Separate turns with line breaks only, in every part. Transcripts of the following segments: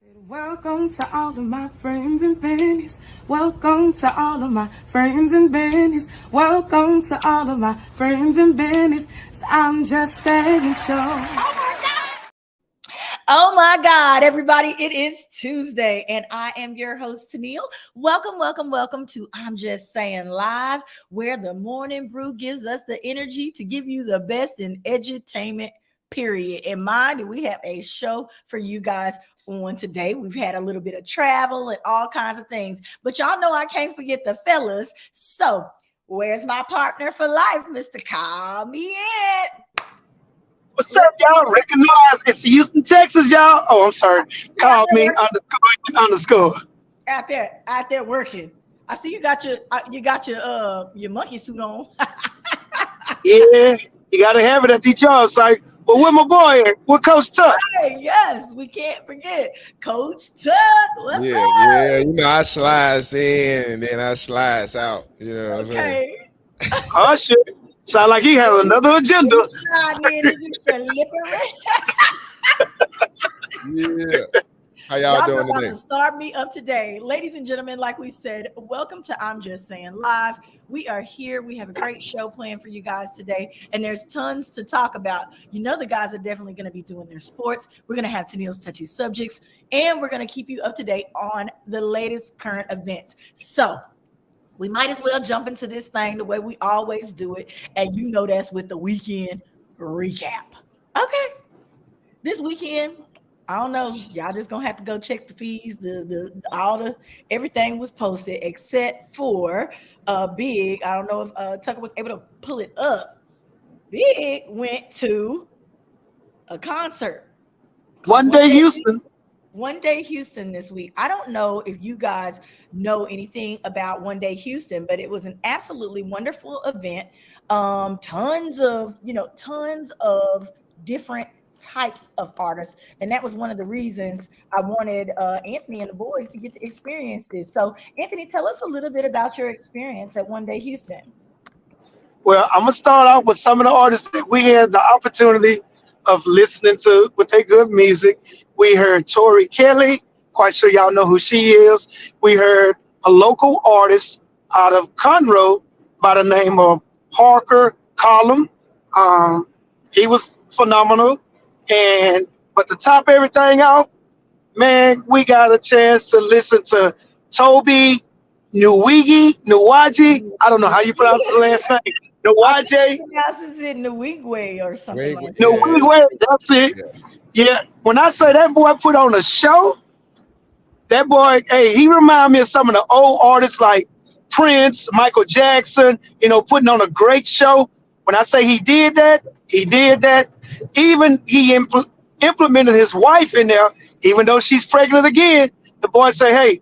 Welcome to all of my friends and bennies. Welcome to all of my friends and bennies. Welcome to all of my friends and bennies. I'm just staying show.
Oh my God, everybody, it is Tuesday, and I am your host, Tennille. Welcome to I'm Just Saying Live, where the morning brew gives us the energy to give you the best in edutainment, period. And mind, we have a show for you guys on today. We've had a little bit of travel and all kinds of things, but y'all know I can't forget the fellas. So, where's my partner for life, Mr. Call Me In?
What's up, y'all? Recognize it's Houston, Texas, y'all. Oh, I'm sorry. Call me underscore.
Out there working. I see you got your monkey suit on.
Yeah, you gotta have it at the job site. But where my boy at? Where Coach Tuck?
Hey, yes, we can't forget Coach Tuck. What's up?
Yeah. I slides in and then I slides out. You know what I'm saying?
Okay.
Oh shit. Sound like he has another agenda.
It's slippery.
Yeah. How y'all doing
about
today?
to start me up today. Ladies and gentlemen, like we said, welcome to I'm Just Saying Live. We are here. We have a great show planned for you guys today, and there's tons to talk about. You know, the guys are definitely going to be doing their sports. We're going to have Tennille's touchy subjects, and we're going to keep you up to date on the latest current events. So we might as well jump into this thing the way we always do it, and you know that's with the weekend recap. Okay. This weekend, I don't know. Y'all just gonna have to go check the feeds. Everything was posted except for Big. I don't know if Tucker was able to pull it up. Big went to a concert.
One Day Houston.
One Day Houston this week. I don't know if you guys know anything about One Day Houston, but it was an absolutely wonderful event. Tons of different types of artists, and that was one of the reasons I wanted Anthony and the boys to get to experience this. So Anthony, tell us a little bit about your experience at One Day Houston.
Well, I'm gonna start off with some of the artists that we had the opportunity of listening to with their good music. We heard Tori Kelly. Quite sure y'all know who she is. We heard a local artist out of Conroe by the name of Parker Collum. He was phenomenal. But to top everything out, man, we got a chance to listen to Toby Nuwaji. I don't know how you pronounce his last name. Nuwaje.
Pronounces it Nwigwe or something like that.
Nuwaje, that's it. Yeah. When I say that boy put on a show, that boy, hey, he remind me of some of the old artists like Prince, Michael Jackson, putting on a great show. When I say he did that, he did that. Even he implemented his wife in there, even though she's pregnant again. The boy say, hey,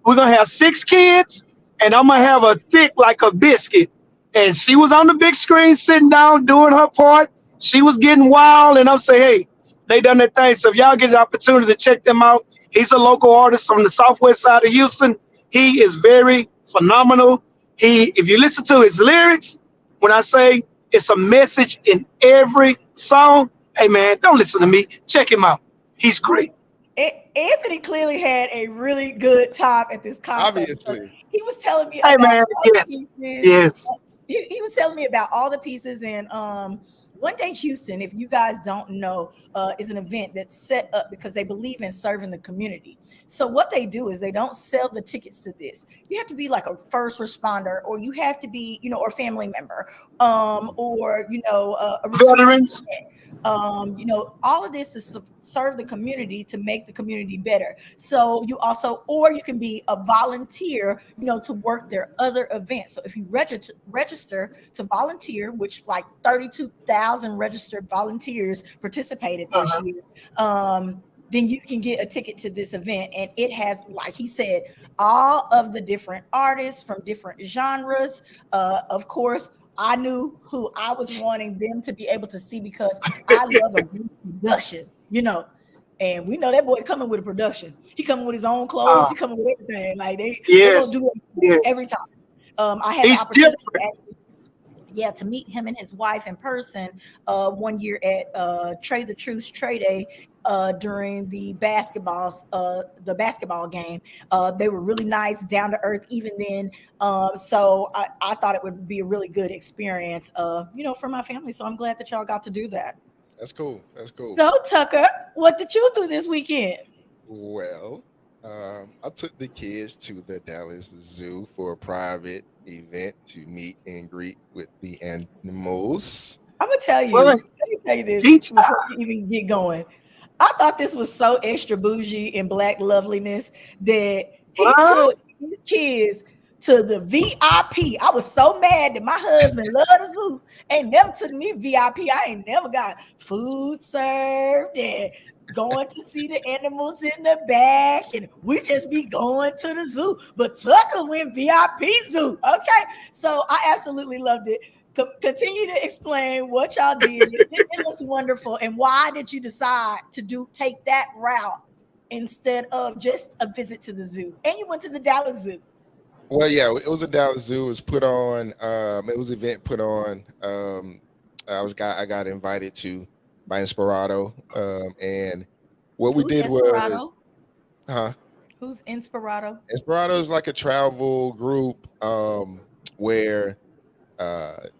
we're going to have 6 kids, and I'm going to have a thick like a biscuit. And she was on the big screen sitting down doing her part. She was getting wild, and I'm saying, hey, they done their thing. So if y'all get an opportunity to check them out, he's a local artist from the southwest side of Houston. He is very phenomenal. If you listen to his lyrics, when I say it's a message in every song, hey man, don't listen to me. Check him out. He's great.
Anthony clearly had a really good time at this concert.
Obviously.
He was telling me
Hey man, yes.
He was telling me about all the pieces, and One Day Houston, if you guys don't know, is an event that's set up because they believe in serving the community. So what they do is they don't sell the tickets to this. You have to be like a first responder, or you have to be, or a family member, or a
veterans.
All of this to serve the community, to make the community better. So you also, or you can be a volunteer, to work their other events. So if you register to volunteer, which like 32,000 registered volunteers participated this year, then you can get a ticket to this event. And it has, like he said, all of the different artists from different genres. Of course, I knew who I was wanting them to be able to see because I love a good production, and we know that boy coming with a production. He coming with his own clothes. He coming with everything. Like they gonna do it every time. I had the opportunity to meet him and his wife in person one year at Trade the Truth Trade Day during the basketball game. They were really nice, down to earth even then. So I thought it would be a really good experience, for my family. So I'm glad that y'all got to do that.
That's cool. That's cool.
So Tucker, what did you do this weekend?
Well, I took the kids to the Dallas Zoo for a private event to meet and greet with the animals.
I'm gonna tell you.
Well,
Let me tell you this before we even get going. I thought this was so extra bougie and black loveliness that he took his kids to the VIP. I was so mad that my husband loved the zoo. Ain't never took me VIP. I ain't never got food served and going to see the animals in the back, and we just be going to the zoo. But Tucker went VIP zoo. Okay, so I absolutely loved it. Continue to explain what y'all did. It looks wonderful. And why did you decide to take that route instead of just a visit to the zoo? And you went to the Dallas Zoo.
Well, yeah, it was a Dallas Zoo. It was put on. It was an event put on. I got invited to by Inspirato. And what we did was,
Who's Inspirato?
Inspirato is like a travel group where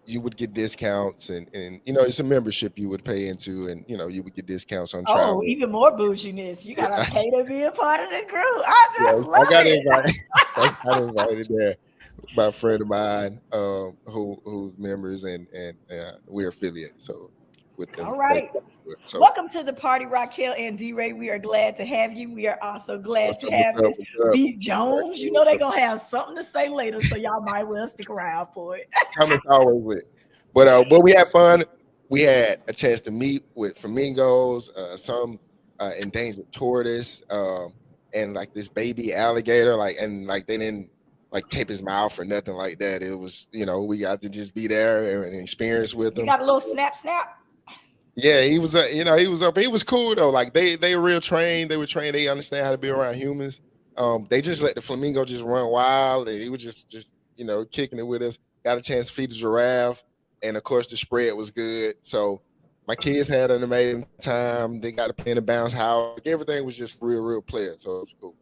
you would get discounts and it's a membership you would pay into, and you would get discounts on travel.
Oh, even more bouginess. You gotta pay to be a part of the group. I got
invited. I got invited there by a friend of mine who's members, and we're affiliated. So with them.
All right. So, welcome to the party, Raquel and D-Ray. We are glad to have you. We are also glad to have Miss B. Jones. You know they're going to have something to say later, so y'all might well stick around for it.
Comments always with. But we had fun. We had a chance to meet with flamingos, some endangered tortoise, and like this baby alligator, they didn't tape his mouth or nothing like that. It was, we got to just be there and experience with them.
You got a little snap.
Yeah, he was up. He was cool though. Like they were real trained. They were trained. They understand how to be around humans. They just let the flamingo just run wild, and he was just kicking it with us. Got a chance to feed the giraffe, and of course the spread was good. So my kids had an amazing time. They got to play in the bounce house. Everything was just real pleasant. So it was cool.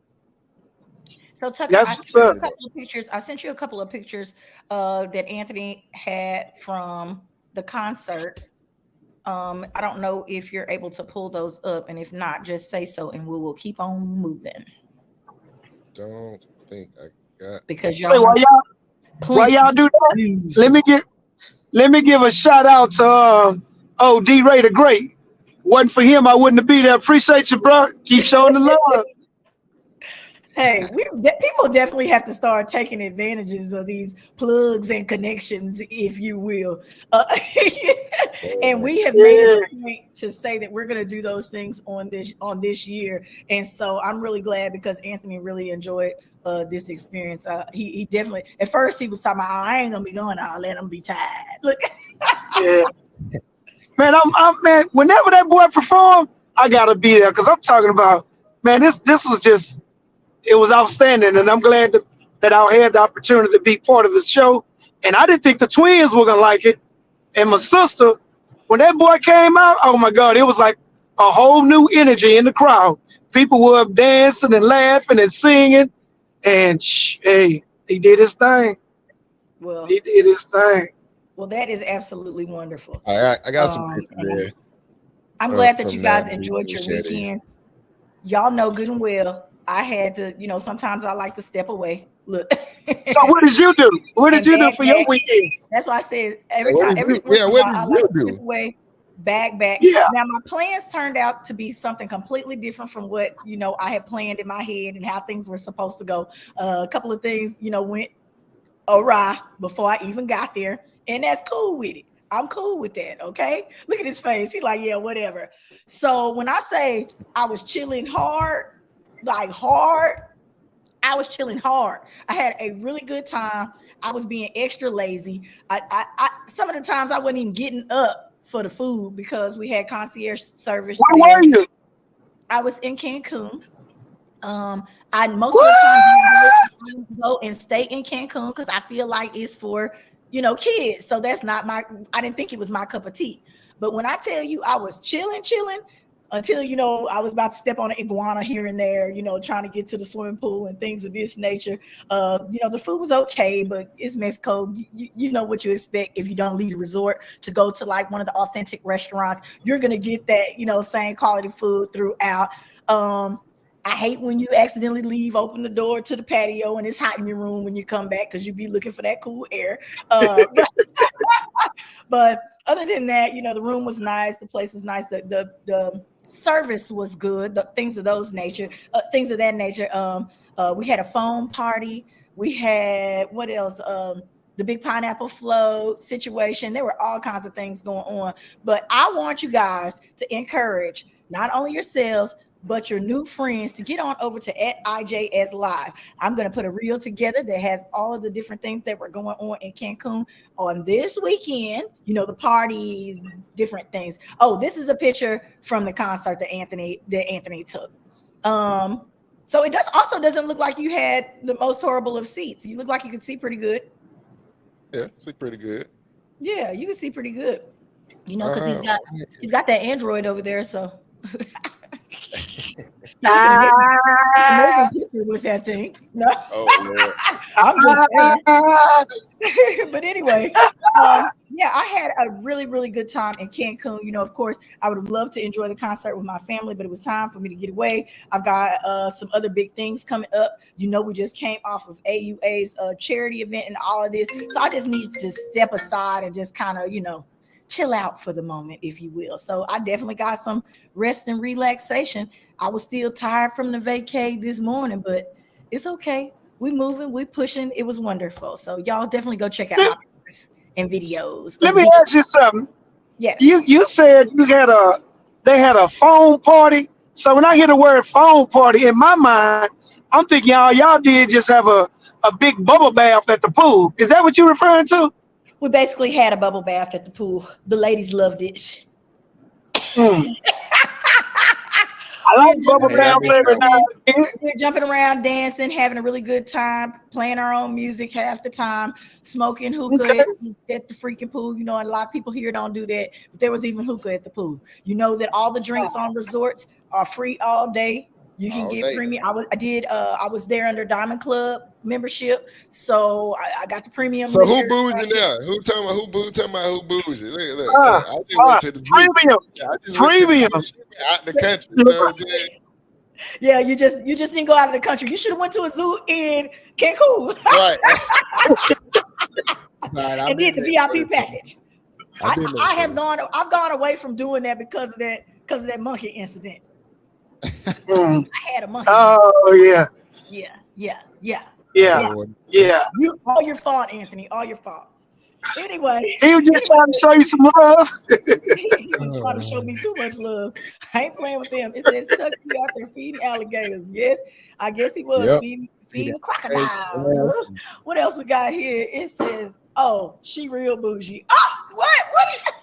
So Tucker, I sent you a couple of pictures that Anthony had from the concert. I don't know if you're able to pull those up, and if not, just say so, and we will keep on moving.
Don't think I got.
Because
while y'all do that, let me give a shout out to D-Ray the Great. Wasn't for him, I wouldn't have been there. Appreciate you, bro. Keep showing the love.
Hey, people definitely have to start taking advantages of these plugs and connections, if you will. And we have made it a point to say that we're going to do those things on this year. And so I'm really glad because Anthony really enjoyed this experience. He definitely, at first he was talking about, I ain't going to be going, I'll let him be tired. Look.
Yeah. Man, man, whenever that boy performed, I got to be there because I'm talking about, man, this was just, it was outstanding, and I'm glad that I had the opportunity to be part of the show. And I didn't think the twins were gonna like it. And my sister, when that boy came out, oh my God, it was like a whole new energy in the crowd. People were dancing and laughing and singing, and hey, he did his thing.
Well,
he did his thing.
Well, that is absolutely wonderful.
I got some pictures there.
I'm glad that you guys enjoyed your weekend. Y'all know good and well. I had to, sometimes I like to step away. Look.
So what did you do? What did you do for your weekend?
That's why I said what did you do? Step away, back.
Yeah.
Now my plans turned out to be something completely different from what I had planned in my head and how things were supposed to go. A couple of things, went awry before I even got there, and that's cool with it. I'm cool with that. Okay. Look at his face. He's like, yeah, whatever. So when I say I was chilling hard, I was chilling hard. I had a really good time. I was being extra lazy. I some of the times I wasn't even getting up for the food because we had concierge service.
Where were you?
I was in Cancun. I most of the time go and stay in Cancun because I feel like it's for kids. So that's not I didn't think it was my cup of tea. But when I tell you I was chilling, until, you know, I was about to step on an iguana here and there, you know, trying to get to the swimming pool and things of this nature. You know, the food was okay, but it's Mexico. You know what you expect if you don't leave the resort to go to like one of the authentic restaurants. You're going to get that, you know, same quality food throughout. I hate when you accidentally leave, open the door to the patio, and it's hot in your room when you come back because you be looking for that cool air. But other than that, you know, the room was nice, the place was nice, the service was good, the things of those nature, things of that nature. We had a foam party. We had what else? The big pineapple float situation. There were all kinds of things going on. But I want you guys to encourage not only yourselves, but your new friends to get on over to @IJS Live. I'm going to put a reel together that has all of the different things that were going on in Cancun on this weekend. You know, the parties, different things. Oh, this is a picture from the concert that Anthony took. So it doesn't look like you had the most horrible of seats. You look like you could see pretty good.
Yeah, see pretty good.
Yeah, you can see pretty good. You know, because he's got that Android over there, so. Amazing picture with that thing. No, I'm just saying. But anyway, yeah, I had a really, really good time in Cancun. You know, of course, I would have loved to enjoy the concert with my family, but it was time for me to get away. I've got some other big things coming up. You know, we just came off of AUA's charity event and all of this, so I just need to just step aside and just kind of, you know, chill out for the moment, if you will. So I definitely got some rest and relaxation. I was still tired from the vacay this morning, but it's okay. We moving, we pushing. It was wonderful. So y'all definitely go check out my pictures and videos.
Let me ask you something.
Yes.
You said they had a phone party. So when I hear the word phone party, in my mind, I'm thinking y'all did just have a big bubble bath at the pool. Is that what you're referring to?
We basically had a bubble bath at the pool. The ladies loved it.
I like bubble baths every now and then.
We're jumping around, dancing, having a really good time, playing our own music half the time, smoking hookah at the freaking pool. You know, and a lot of people here don't do that, but there was even hookah at the pool. You know that all the drinks on resorts are free all day. You can get premium. I was there under Diamond Club membership, so I got the premium.
So who boozing there? Who talking about who boozing? Look. I just went to the
premium.
Out the country. You know what I'm saying?
Yeah, you just didn't go out of the country. You should have went to a zoo in Cancun.
Right.
And did the VIP package. I've gone away from doing that because of that monkey incident. I had a monkey.
Oh yeah. Yeah.
All your fault, Anthony. All your fault. Anyway,
he was just trying to show you some love.
He was trying to show me too much love. I ain't playing with them. It says Tuck you out there feeding alligators. Yes, I guess he was feeding crocodiles. What else we got here? It says, "Oh, she real bougie." Oh, what?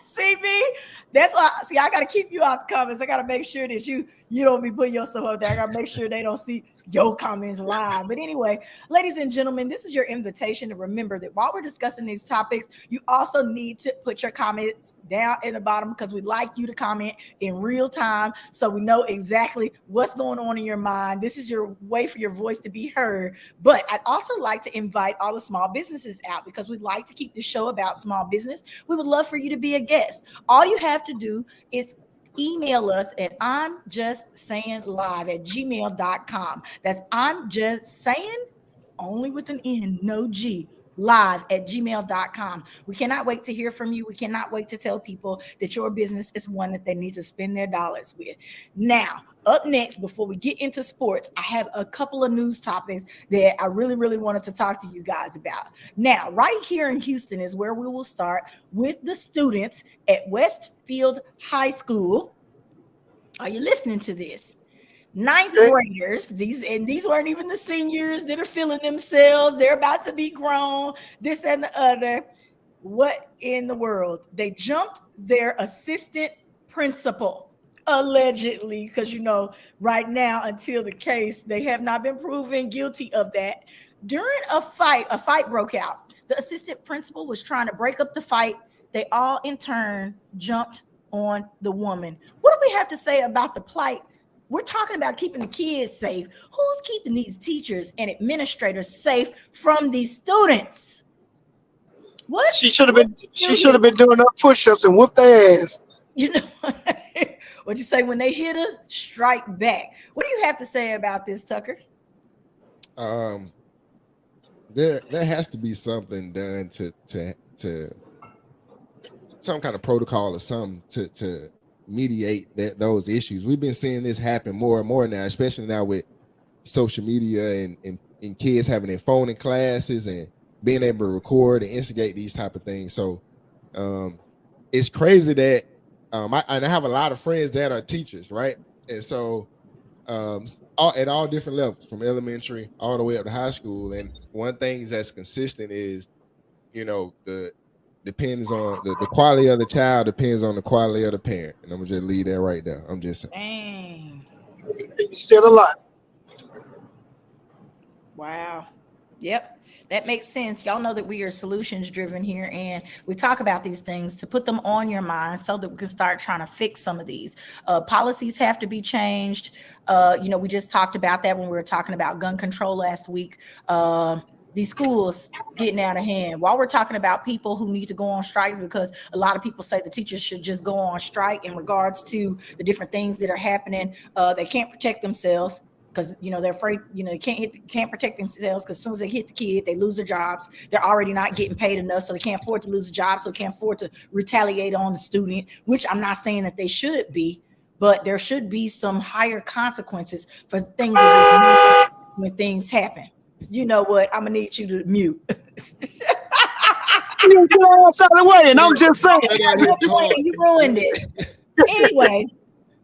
See me? That's why. See, I got to keep you out the comments. I got to make sure that you don't be putting yourself out there. I got to make sure they don't see your comments live. But anyway, ladies and gentlemen, this is your invitation to remember that while we're discussing these topics, you also need to put your comments down in the bottom because we'd like you to comment in real time so we know exactly what's going on in your mind. This is your way for your voice to be heard. But I'd also like to invite all the small businesses out because we'd like to keep the show about small business. We would love for you to be a guest. All you have to do is email us at imjustsayinglive@gmail.com. That's I'm just saying, only with an N, no G, live@gmail.com. We cannot wait to hear from you. We cannot wait to tell people that your business is one that they need to spend their dollars with. Now, up next, before we get into sports, I have a couple of news topics that I really, really wanted to talk to you guys about. Now, right here in Houston is where we will start with the students at Westfield High School. Are you listening to this? Ninth graders, these weren't even the seniors that are feeling themselves. They're about to be grown, this and the other. What in the world? They jumped their assistant principal. Allegedly, because right now, until the case, they have not been proven guilty of that. During a fight broke out. The assistant principal was trying to break up the fight. They all in turn jumped on the woman. What do we have to say about the plight? We're talking about keeping the kids safe. Who's keeping these teachers and administrators safe from these students? What?
She should have been doing her push-ups and whoop their ass.
You know what you say, when they hit her, strike back. What do you have to say about this, Tucker?
There has to be something done to some kind of protocol or something to mediate those issues. We've been seeing this happen more and more now, especially now with social media and kids having their phone in classes and being able to record and instigate these type of things. So it's crazy that I have a lot of friends that are teachers, right? And so at all different levels, from elementary all the way up to high school. And one thing that's consistent is, depends on the quality of the child depends on the quality of the parent. And I'm gonna just leave that right there. I'm just saying.
Dang.
You said a lot.
Wow. Yep. That makes sense. Y'all know that we are solutions driven here, and we talk about these things to put them on your mind so that we can start trying to fix some of these. Policies have to be changed. We just talked about that when we were talking about gun control last week. These schools getting out of hand. While we're talking about people who need to go on strikes, because a lot of people say the teachers should just go on strike in regards to the different things that are happening. They can't protect themselves, because they're afraid, they can't protect themselves, because as soon as they hit the kid, they lose their jobs. They're already not getting paid enough, so they can't afford to lose a job, so they can't afford to retaliate on the student, which I'm not saying that they should be, but there should be some higher consequences for things when things happen. You know what? I'm gonna need you to mute.
You get outside the way, and I'm just saying.
You ruined it. Anyway,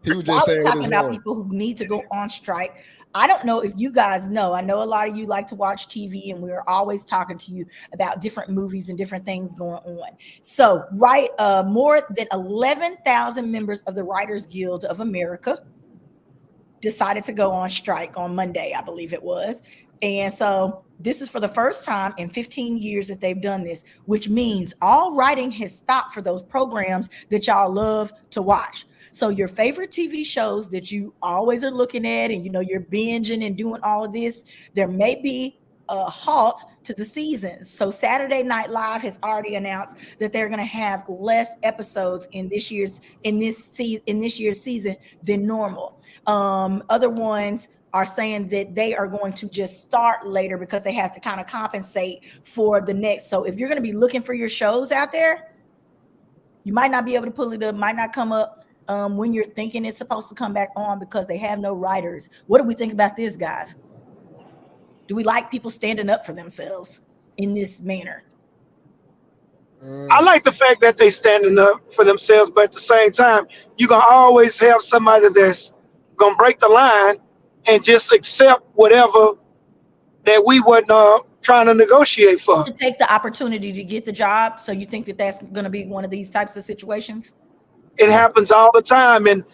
he was just saying
talking about people who need to go on strike. I don't know if you guys know. I know a lot of you like to watch TV, and we're always talking to you about different movies and different things going on. So, more than 11,000 members of the Writers Guild of America decided to go on strike on Monday, I believe it was. And so this is for the first time in 15 years that they've done this, which means all writing has stopped for those programs that y'all love to watch. So your favorite TV shows that you always are looking at, and you're binging and doing all of this, there may be a halt to the seasons. So Saturday Night Live has already announced that they're going to have less episodes in this year's season than normal. Other ones are saying that they are going to just start later because they have to kind of compensate for the next. So if you're going to be looking for your shows out there, you might not be able to pull it up, might not come up when you're thinking it's supposed to come back on, because they have no writers. What do we think about this, guys? Do we like people standing up for themselves in this manner?
I like the fact that they standing up for themselves, but at the same time, you're gonna always have somebody that's gonna break the line and just accept whatever that we wasn't trying to negotiate for.
To take the opportunity to get the job. So you think that that's going to be one of these types of situations?
It happens all the time, and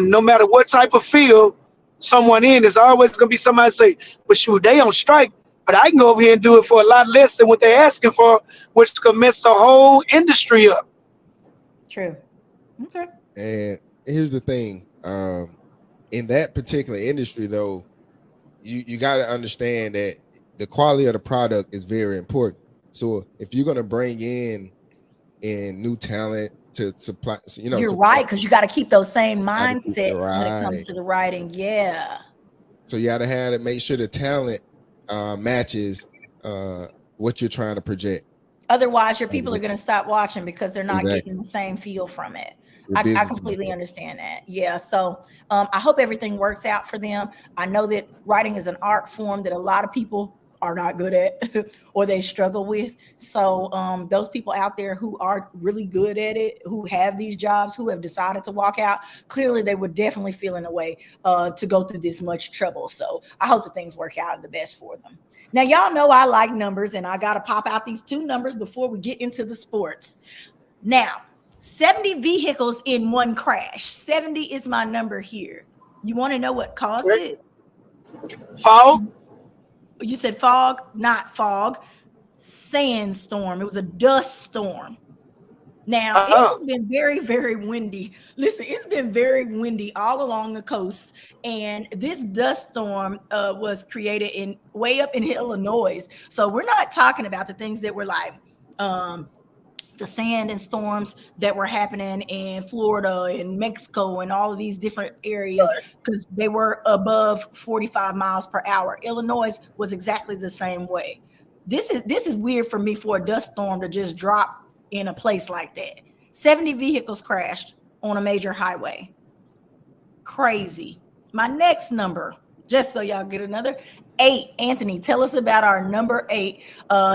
no matter what type of field someone in, there's always gonna be somebody say, "Well, shoot, they on strike, but I can go over here and do it for a lot less than what they're asking for," which could mess the whole industry up.
True. Okay.
And here's the thing. In that particular industry, though, you got to understand that the quality of the product is very important. So if you're going to bring in new talent to supply,
you're right, because you got to keep those same mindsets when it comes to the writing. Yeah.
So you got to have to make sure the talent matches what you're trying to project.
Otherwise, your people are going to stop watching because they're not getting the same feel from it. I completely understand that. Yeah. So I hope everything works out for them. I know that writing is an art form that a lot of people are not good at or they struggle with. So those people out there who are really good at it, who have these jobs, who have decided to walk out, clearly they were definitely feeling a way to go through this much trouble. So I hope that things work out the best for them. Now, y'all know I like numbers, and I got to pop out these two numbers before we get into the sports. Now, 70 vehicles in one crash. 70 is my number here. You want to know what caused it?
Fog?
You said fog, not fog. Sandstorm. It was a dust storm. Now, it has been very, very windy. Listen, it's been very windy all along the coast. And this dust storm was created in way up in Illinois. So we're not talking about the things that were like the sand and storms that were happening in Florida and Mexico and all of these different areas, because they were above 45 miles per hour. Illinois was exactly the same way. This is weird for me for a dust storm to just drop in a place like that. 70 vehicles crashed on a major highway. Crazy. My next number, just so y'all get another 8. Anthony, tell us about our number 8.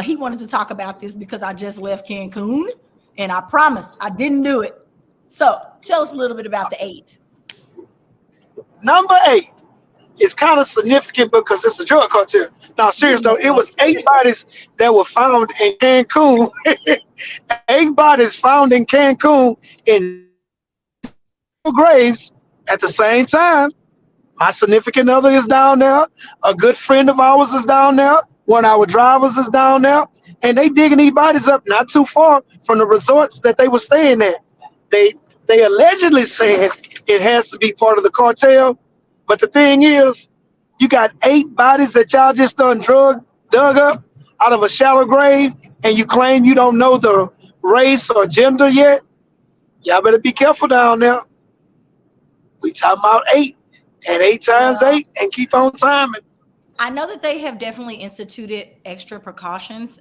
He wanted to talk about this because I just left Cancun and I promised I didn't do it. So tell us a little bit about the 8.
Number 8 is kind of significant because it's a drug cartel. Now, serious though, it was 8 bodies that were found in Cancun. 8 bodies found in Cancun in graves at the same time. My significant other is down there. A good friend of ours is down there. One of our drivers is down there. And they digging these bodies up not too far from the resorts that they were staying at. They allegedly saying it has to be part of the cartel. But the thing is, you got 8 bodies that y'all just dug up out of a shallow grave, and you claim you don't know the race or gender yet. Y'all better be careful down there. We talking about 8, and 8 times 8, and keep on timing.
I know that they have definitely instituted extra precautions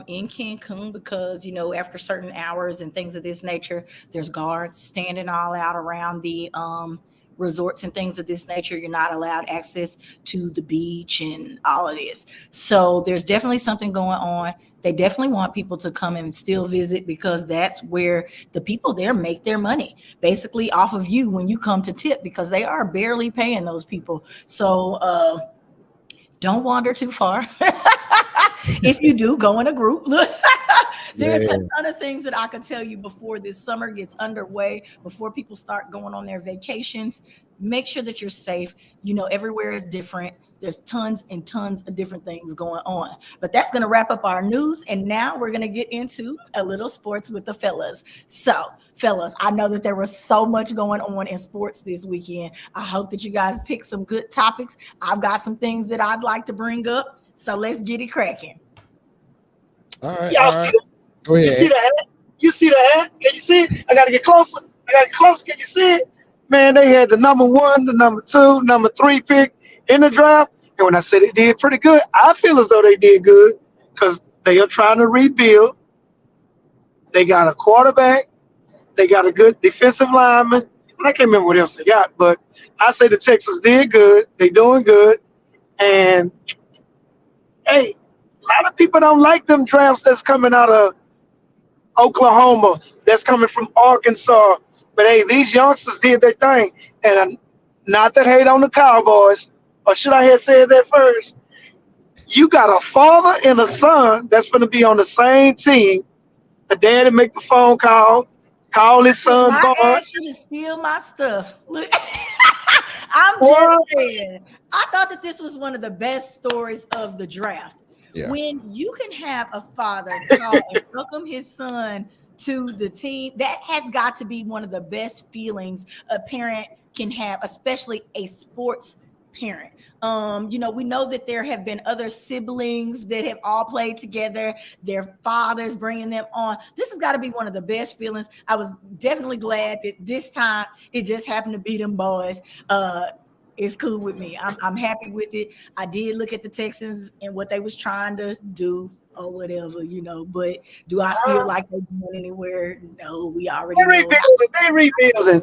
in Cancun because, you know, after certain hours and things of this nature, there's guards standing all out around the resorts and things of this nature. You're not allowed access to the beach and all of this. So there's definitely something going on. They definitely want people to come and still visit because that's where the people there make their money, basically off of you when you come to tip, because they are barely paying those people. So don't wander too far. If you do, go in a group. Look, there's a ton of things that I could tell you before this summer gets underway, before people start going on their vacations. Make sure that you're safe. You know, everywhere is different. There's tons and tons of different things going on. But that's going to wrap up our news. And now we're going to get into a little sports with the fellas. So, fellas, I know that there was so much going on in sports this weekend. I hope that you guys picked some good topics. I've got some things that I'd like to bring up. So let's get it cracking.
All right.
Y'all see that? Go ahead. You see the hat? You see the hat? Can you see it? I got to get closer. Can you see it? Man, they had the number 1, the number 2, number 3 pick in the draft. And when I said they did pretty good, I feel as though they did good because they are trying to rebuild. They got a quarterback. They got a good defensive lineman. And I can't remember what else they got, but I say the Texans did good. They doing good. And, hey, a lot of people don't like them drafts that's coming out of Oklahoma, that's coming from Arkansas. But, hey, these youngsters did their thing. And not to hate on the Cowboys, or should I have said that first? You got a father and a son that's going to be on the same team. The daddy make the phone call his son.
My ass should steal my stuff. Look, I'm just saying. I thought that this was one of the best stories of the draft. Yeah. When you can have a father call and welcome his son to the team, that has got to be one of the best feelings a parent can have, especially a sports parent. You know, we know that there have been other siblings that have all played together, their fathers bringing them on. This has got to be one of the best feelings. I was definitely glad that this time it just happened to be them boys. It's cool with me. I'm happy with it. I did look at the Texans and what they was trying to do or whatever, you know, but do I feel like they're going anywhere? No, we already know.
They rebuilding.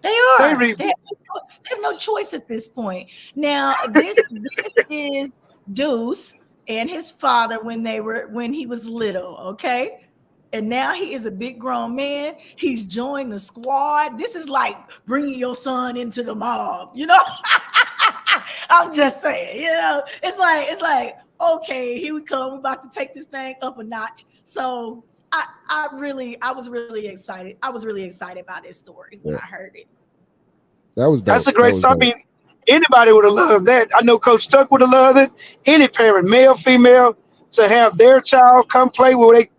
They are. They have no choice at this point. Now, this is Deuce and his father when he was little, okay? And now he is a big grown man. He's joined the squad. This is like bringing your son into the mob, you know? I'm just saying, you know? It's like, okay, here we come. We're about to take this thing up a notch. So I was really excited. I was really excited about this story when I heard it.
That was dope.
That's a great story. I mean, anybody would have loved that. I know Coach Tuck would have loved it. Any parent, male, female, to have their child come play where they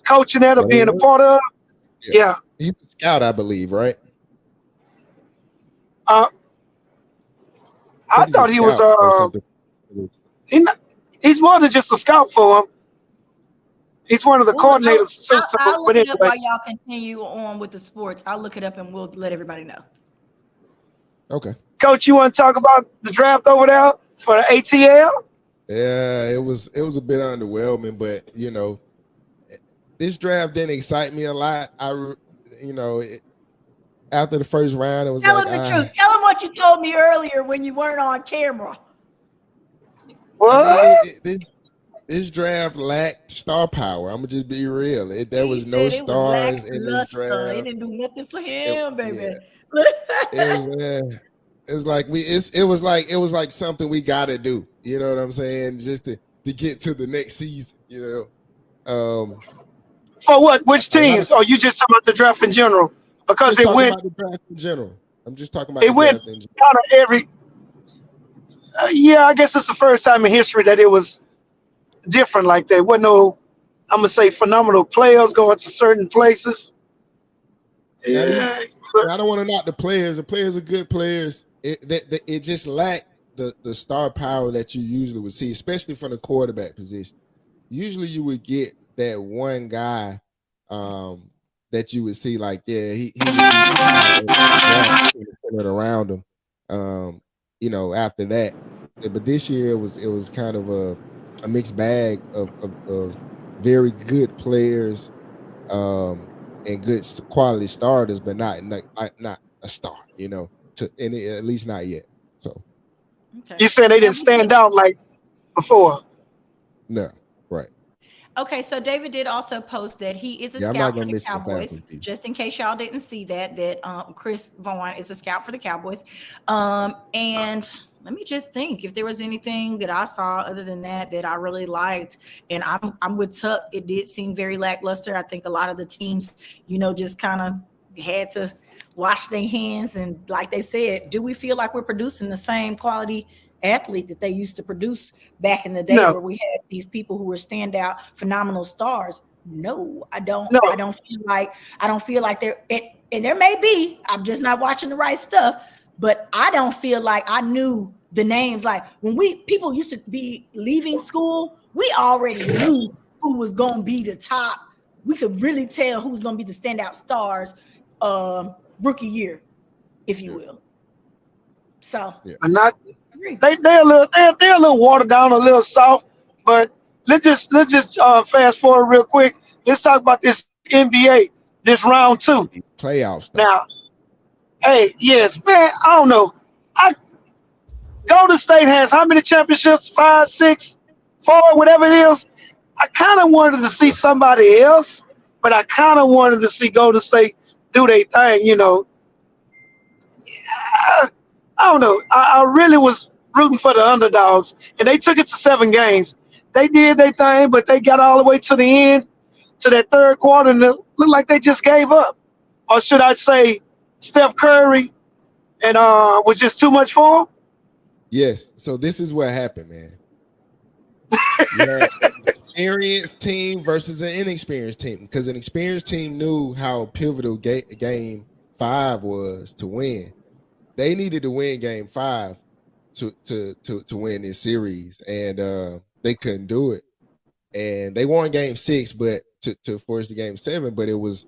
coaching at or being a part of. Yeah.
He's a scout, I believe, right?
Uh,
I
I
think he's a
thought he was
scout or something.
he not, he's more than just a scout for him. He's one of the
Well,
coordinators. So,
I'll look
but
it up
anyway,
while y'all continue on with the sports. I'll look it up and we'll let everybody know.
Okay.
Coach, you want to talk about the draft over there for the ATL?
Yeah, it was a bit underwhelming, but this draft didn't excite me a lot. After the first round, it was
Tell
like,
him the truth. Tell him what you told me earlier when you weren't on camera.
I mean,
What?
this draft lacked star power. I'm gonna just be real. There
He
was no
said it was
stars in this
lackluster. It
draft.
didn't do nothing for
It,
him, baby.
yeah, it was. It was like it was like something we gotta do. You know what I'm saying? Just to get to the next season.
For what? Which
A lot of
teams? Or you just talking about the draft in general? Because
just talking about the draft in general. I'm just talking about
it
the
went
draft in general.
kind of every. Yeah, I guess it's the first time in history that it was different like that. Wasn't no, I'm gonna say, phenomenal players going to certain places.
Now these,
Yeah,
I don't want to knock the players. The players are good players. It just lacked the star power that you usually would see, especially from the quarterback position. Usually, you would get that one guy that you would see like, yeah, he would be draft centered around him. After that, but this year it was kind of a mixed bag of very good players and good quality starters, but not a star, at least not yet. So
Okay.
you saying they didn't stand out like before?
no, right.
Okay, so David did also post that he is a
Yeah, I'm not
scout for
gonna
the
miss my
Cowboys.
faculty.
Just in case y'all didn't see that Chris Vaughn is a scout for the Cowboys. And let me just think if there was anything that I saw other than that I really liked. And I'm with Tuck. It did seem very lackluster. I think a lot of the teams, just kind of had to wash their hands. And like they said, do we feel like we're producing the same quality athlete that they used to produce back in the day
No,
where we had these people who were standout phenomenal stars? No, I don't.
no.
I don't feel like they're it, and there may be. I'm just not watching the right stuff, but I don't feel like I knew the names. Like when people used to be leaving school, we already knew who was going to be the top. We could really tell who's going to be the standout stars rookie year, if you will. So
Yeah.
But not
agree.
they're a little watered down, a little soft. But let's just fast forward real quick. Let's talk about this NBA, this round 2.
Playoff stuff.
Now, hey, yes, man, I don't know. I Golden State has how many championships? 5, 6, 4, whatever it is. I kind of wanted to see somebody else, but I kind of wanted to see Golden State do their thing. I don't know. I really was rooting for the underdogs, and they took it to 7 games. They did their thing, but they got all the way to the end, to that third quarter, and it looked like they just gave up. Or should I say, Steph Curry and was just too much for him?
Yes. So this is what happened, man. Yeah, experienced team versus an inexperienced team, because an experienced team knew how pivotal game 5 was to win. They needed to win game 5 to win this series, and they couldn't do it. And they won game 6, but to force the game 7. But it was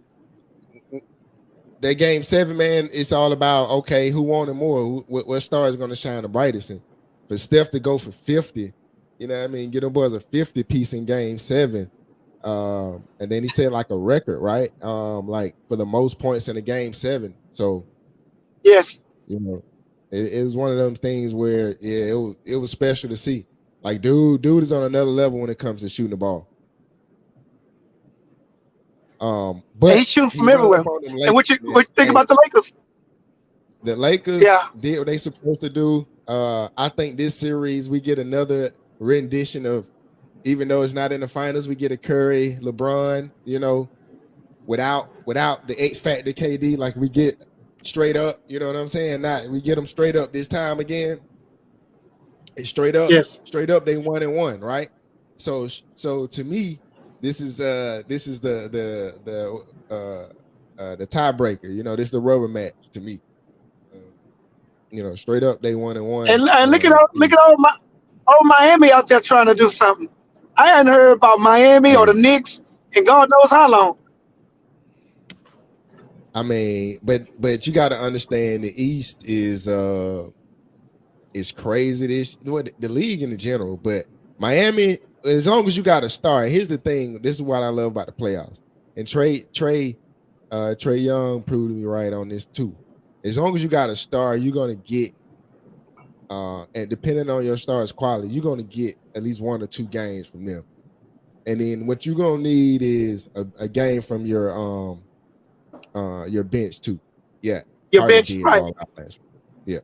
that game 7, man. It's all about, okay, who wanted more? What star is going to shine the brightest? And for Steph to go for 50, you know what I mean? Get them boys a 50 piece in game 7. And then he said like a record, right? Like for the most points in a game 7. So,
Yes.
It was one of them things where, yeah, it was special to see. Like, dude is on another level when it comes to shooting the ball. But
And he's shooting
he
from
running
everywhere.
up on them
And
Lakers,
what you
man.
think about the Lakers?
The Lakers
Yeah.
did what they supposed to do. I think this series we get another rendition of, even though it's not in the finals, we get a Curry, LeBron, without the X factor KD, like we get straight up. You know what I'm saying? Not we get them straight up this time again. It's straight up,
Yes.
they 1-1, right? So to me, this is the the tiebreaker. You know, this is the rubber match to me. You know, straight up, they 1-1.
And look at all Miami out there trying to do something. I hadn't heard about Miami or the Knicks in God knows how long.
I mean, but you got to understand the East is crazy. The league in general, but Miami, as long as you got a star. Here's the thing. This is what I love about the playoffs. And Trey Young proved me right on this too. As long as you got a star, you're gonna get, and depending on your star's quality, you're gonna get at least 1 or 2 games from them. And then what you're gonna need is a game from your bench too. Yeah,
your bench, right?
Yeah,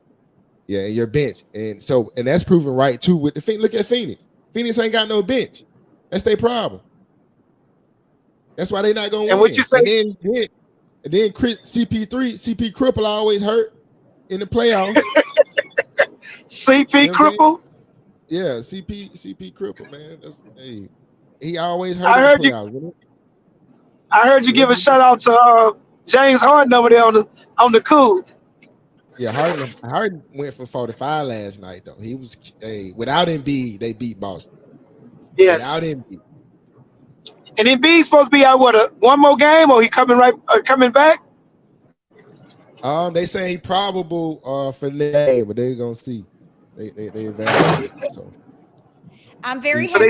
and your bench, and that's proven right too. With the Look at Phoenix. Phoenix ain't got no bench. That's their problem. That's why they not gonna win.
And what you say?
And then CP Cripple always hurt in the playoffs.
CP Cripple?
Yeah, CP Cripple, man. He always hurt in the playoffs.
I heard you give a shout out to James Harden over there on the cool.
Yeah, Harden went for 45 last night though. He was without Embiid, they beat Boston.
Yes.
Without Embiid.
And Embiid's supposed to be out one more game, or he coming back?
They say he probable for the game, but they're gonna see. They evaluate. So.
I'm very happy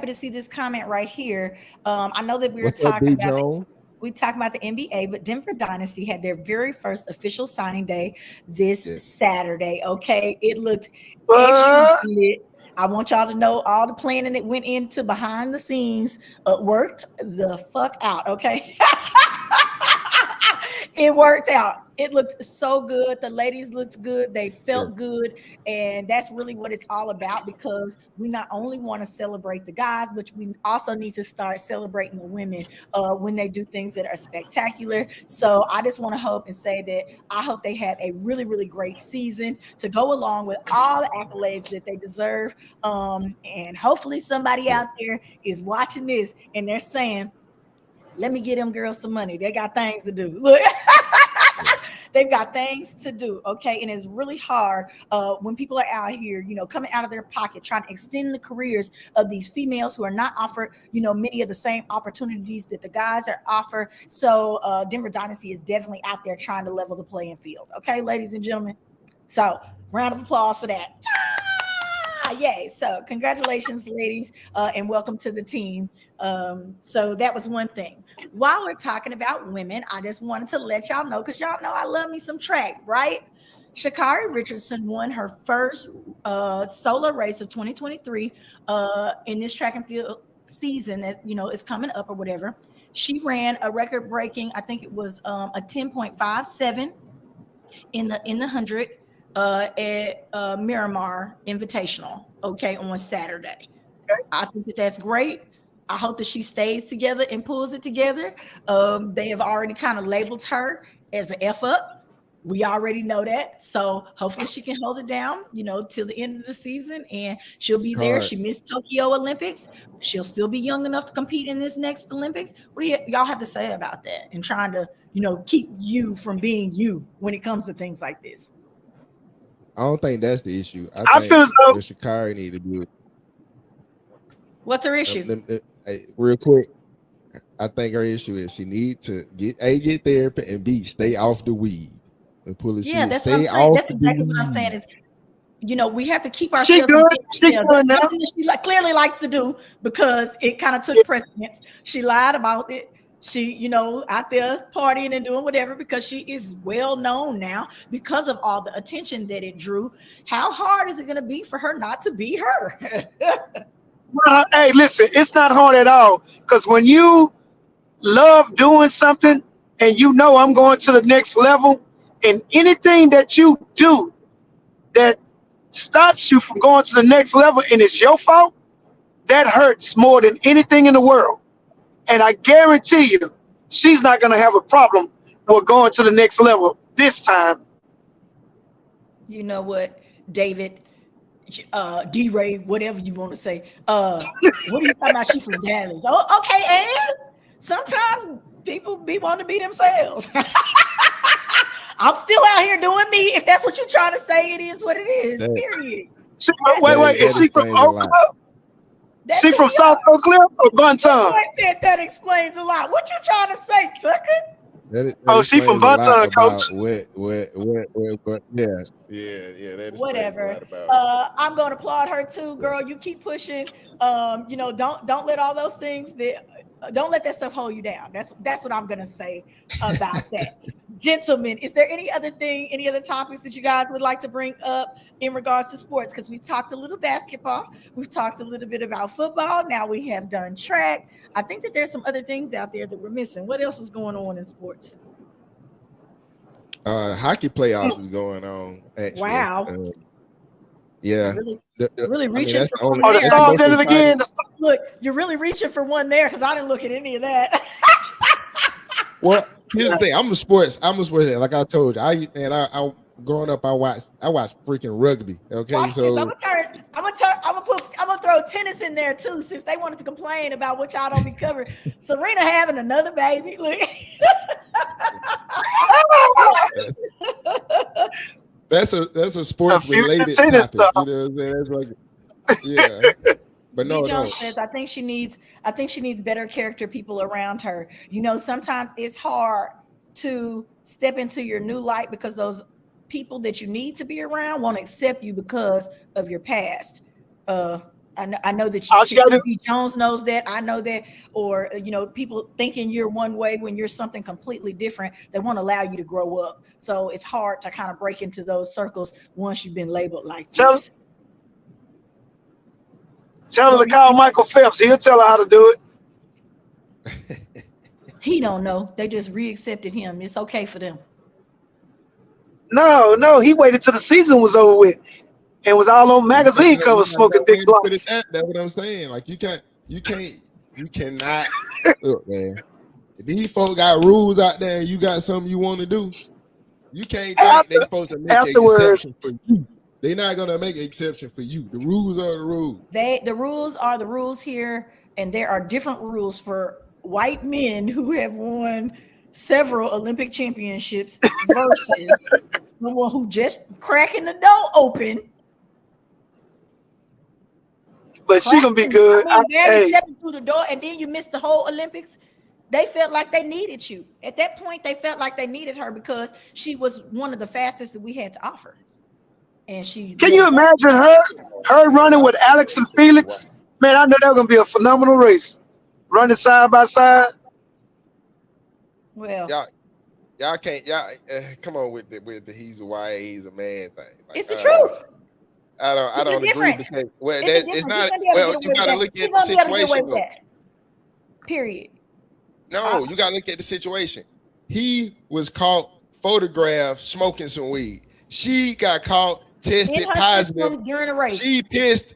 to see this comment right here. I know that we were talking about the NBA, but Denver Dynasty had their very first official signing day this Saturday. Okay, it looked extra. I want y'all to know all the planning that went into behind the scenes worked the fuck out. Okay. It worked out. It looked so good. The ladies looked good. They felt good. And that's really what it's all about, because we not only want to celebrate the guys, but we also need to start celebrating the women when they do things that are spectacular. So I just want to hope and say that I hope they have a really, really great season to go along with all the accolades that they deserve. And hopefully somebody out there is watching this and they're saying, let me get them girls some money. They got things to do. Look, they've got things to do. Okay. And it's really hard when people are out here, coming out of their pocket, trying to extend the careers of these females who are not offered, many of the same opportunities that the guys are offered. So Denver Dynasty is definitely out there trying to level the playing field. Okay, ladies and gentlemen. So round of applause for that. Yay. So congratulations, ladies, and welcome to the team. So that was one thing. While we're talking about women, I just wanted to let y'all know, because y'all know I love me some track, right? Sha'Carri Richardson won her first solo race of 2023 in this track and field season that, is coming up or whatever. She ran a record-breaking, I think it was a 10.57 in the 100 at Miramar Invitational, on Saturday. Okay. I think that's great. I hope that she stays together and pulls it together. They have already kind of labeled her as an F up. We already know that. So hopefully she can hold it down, till the end of the season, and she'll be there. She missed Tokyo Olympics. She'll still be young enough to compete in this next Olympics. What do y'all have to say about that, and trying to, keep you from being you when it comes to things like this?
I don't think that's the issue. I think
feel as though
Sha'Carri need to do it.
What's her issue?
Real quick, I think her issue is she need to get therapy, and B, stay off the weed and pull his
that's
stay
what I'm saying. That's exactly what I'm saying is, we have to keep ourselves.
She good. She good now.
She clearly likes to do, because it kind of took precedence. She lied about it. She, out there partying and doing whatever, because she is well known now because of all the attention that it drew. How hard is it going to be for her not to be her?
Well, hey, listen, it's not hard at all, because when you love doing something and I'm going to the next level, and anything that you do that stops you from going to the next level and it's your fault, that hurts more than anything in the world. And I guarantee you, she's not going to have a problem with going to the next level this time.
You know what, David, D-Ray, whatever you want to say. What are you talking about? She's from Dallas. Oh, okay, and sometimes people be wanting to be themselves. I'm still out here doing me. If that's what you're trying to say, it is what it is. Period.
Wait. Is she from Oak Cliff? She from South Oak Cliff or Bunton?
I said that explains a lot. What you trying to say, Tucker?
She from Bunton, coach.
Yeah.
Whatever. I'm gonna applaud her too, girl. You keep pushing. Don't let all those things don't let that stuff hold you down. That's what I'm gonna say about that. Gentlemen, is there any other topics that you guys would like to bring up in regards to sports? Because we talked a little basketball, we've talked a little bit about football. Now we have done track. I think that there's some other things out there that we're missing. What else is going on in sports?
Hockey playoffs is going on. Actually.
Wow.
Yeah.
Really reaching for one
there. The Stars did it again.
Look, you're really reaching for one there because I didn't look at any of that.
Well, here's the thing. I'm a sports head. Like I told you, I growing up, I watched freaking rugby. Okay, so
I'm gonna throw tennis in there too, since they wanted to complain about what y'all don't be covering. Serena having another baby.
That's a sports related topic. Stuff. You know what I'm saying? That's like, yeah. But no.
Says, I think she needs better character people around her. You know, sometimes it's hard to step into your new light because those people that you need to be around won't accept you because of your past. I know that B. Jones knows that. I know that. Or, people thinking you're one way when you're something completely different. They won't allow you to grow up. So it's hard to kind of break into those circles once you've been labeled like this.
Tell her to call Michael Phelps. He'll tell her how to do
it. He don't know. They just re-accepted him. It's okay for them.
No. He waited till the season was over with. And was all on magazine covers smoking big blunts.
That's what I'm saying. Like you cannot look, man. These folks got rules out there and you got something you want to do. You can't think they're supposed to make an exception for you. They're not gonna make an exception for you. The rules are the rules.
The rules are the rules here, and there are different rules for white men who have won several Olympic championships versus someone who just cracking the door open.
But she gonna be good.
Stepping through the door, and then you missed the whole Olympics. They felt like they needed you. At that point, they felt like they needed her because she was one of the fastest that we had to offer. And can
you imagine her running with Alex and Felix? Man, I know that was gonna be a phenomenal race. Running side by side.
Well,
y'all can't come on with the he's a white, he's a man thing. Like,
it's the truth.
I don't agree with that. Well, it's not. Well, you gotta look at the situation.
Period.
No, you gotta look at the situation. He was caught photographed smoking some weed. She got caught tested positive
during a race.
She pissed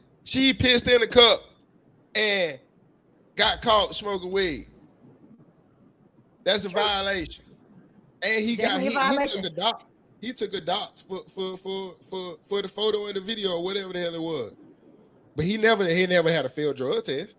in a cup and got caught smoking weed. That's a violation. And he took a doc for the photo and the video or whatever the hell it was. But he never had a failed drug test.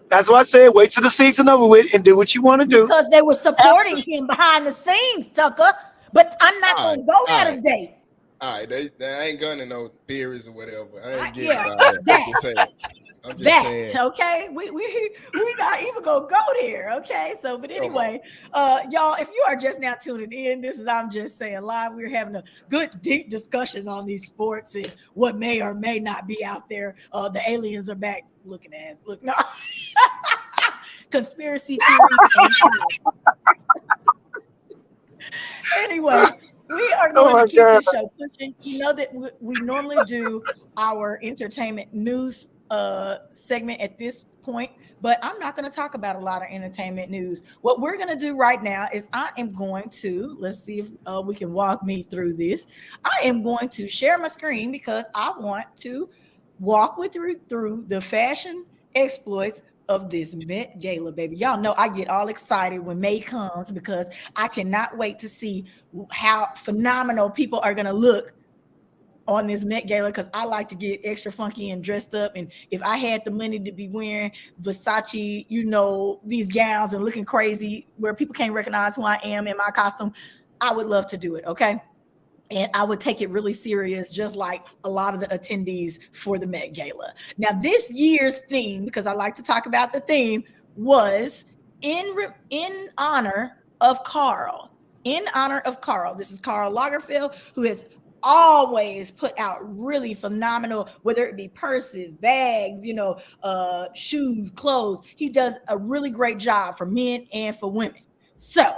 That's why I said wait till the season over with and do what you want to do.
Because they were supporting him behind the scenes, Tucker. But I'm not going to go there today.
All right, they ain't gonna know theories or whatever. I ain't getting about that. I'm just saying.
Okay, we're not even gonna go there. Okay, so but anyway, y'all, if you are just now tuning in, this is I'm Just Saying Live. We're having a good deep discussion on these sports and what may or may not be out there. The aliens are back looking at us. Look, no conspiracy theories. Anyway, we are going to keep this show pushing. You know that we normally do our entertainment news segment at this point, but I'm not going to talk about a lot of entertainment news. What we're going to do right now is I am going to, let's see if we can walk me through this. I am going to share my screen because I want to walk with you through the fashion exploits of this Met Gala, baby. Y'all know I get all excited when May comes because I cannot wait to see how phenomenal people are going to look on this Met Gala because I like to get extra funky and dressed up. And if I had the money to be wearing Versace, you know, these gowns and looking crazy where people can't recognize who I am in my costume, I would love to do it. Okay. And I would take it really serious, just like a lot of the attendees for the Met Gala. Now, this year's theme, because I like to talk about the theme, was in honor of Carl. In honor of Carl. This is Karl Lagerfeld, who has always put out really phenomenal, whether it be purses, bags, you know, shoes, clothes. He does a really great job for men and for women. So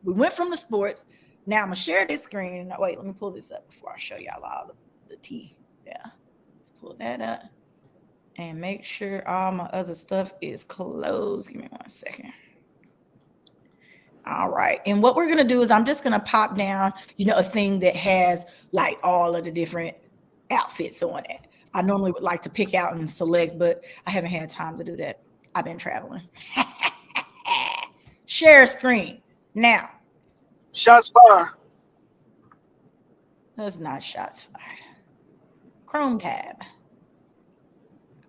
we went from the sports. Now I'm gonna share this screen. Wait, let me pull this up before I show y'all all the tea. Yeah, let's pull that up and make sure all my other stuff is closed. Give me 1 second. All right, and what we're gonna do is I'm just gonna pop down, you know, a thing that has like all of the different outfits on it. I normally would like to pick out and select, but I haven't had time to do that. I've been traveling. Share screen now.
Shots fired.
That's not shots fired. Chrome tab.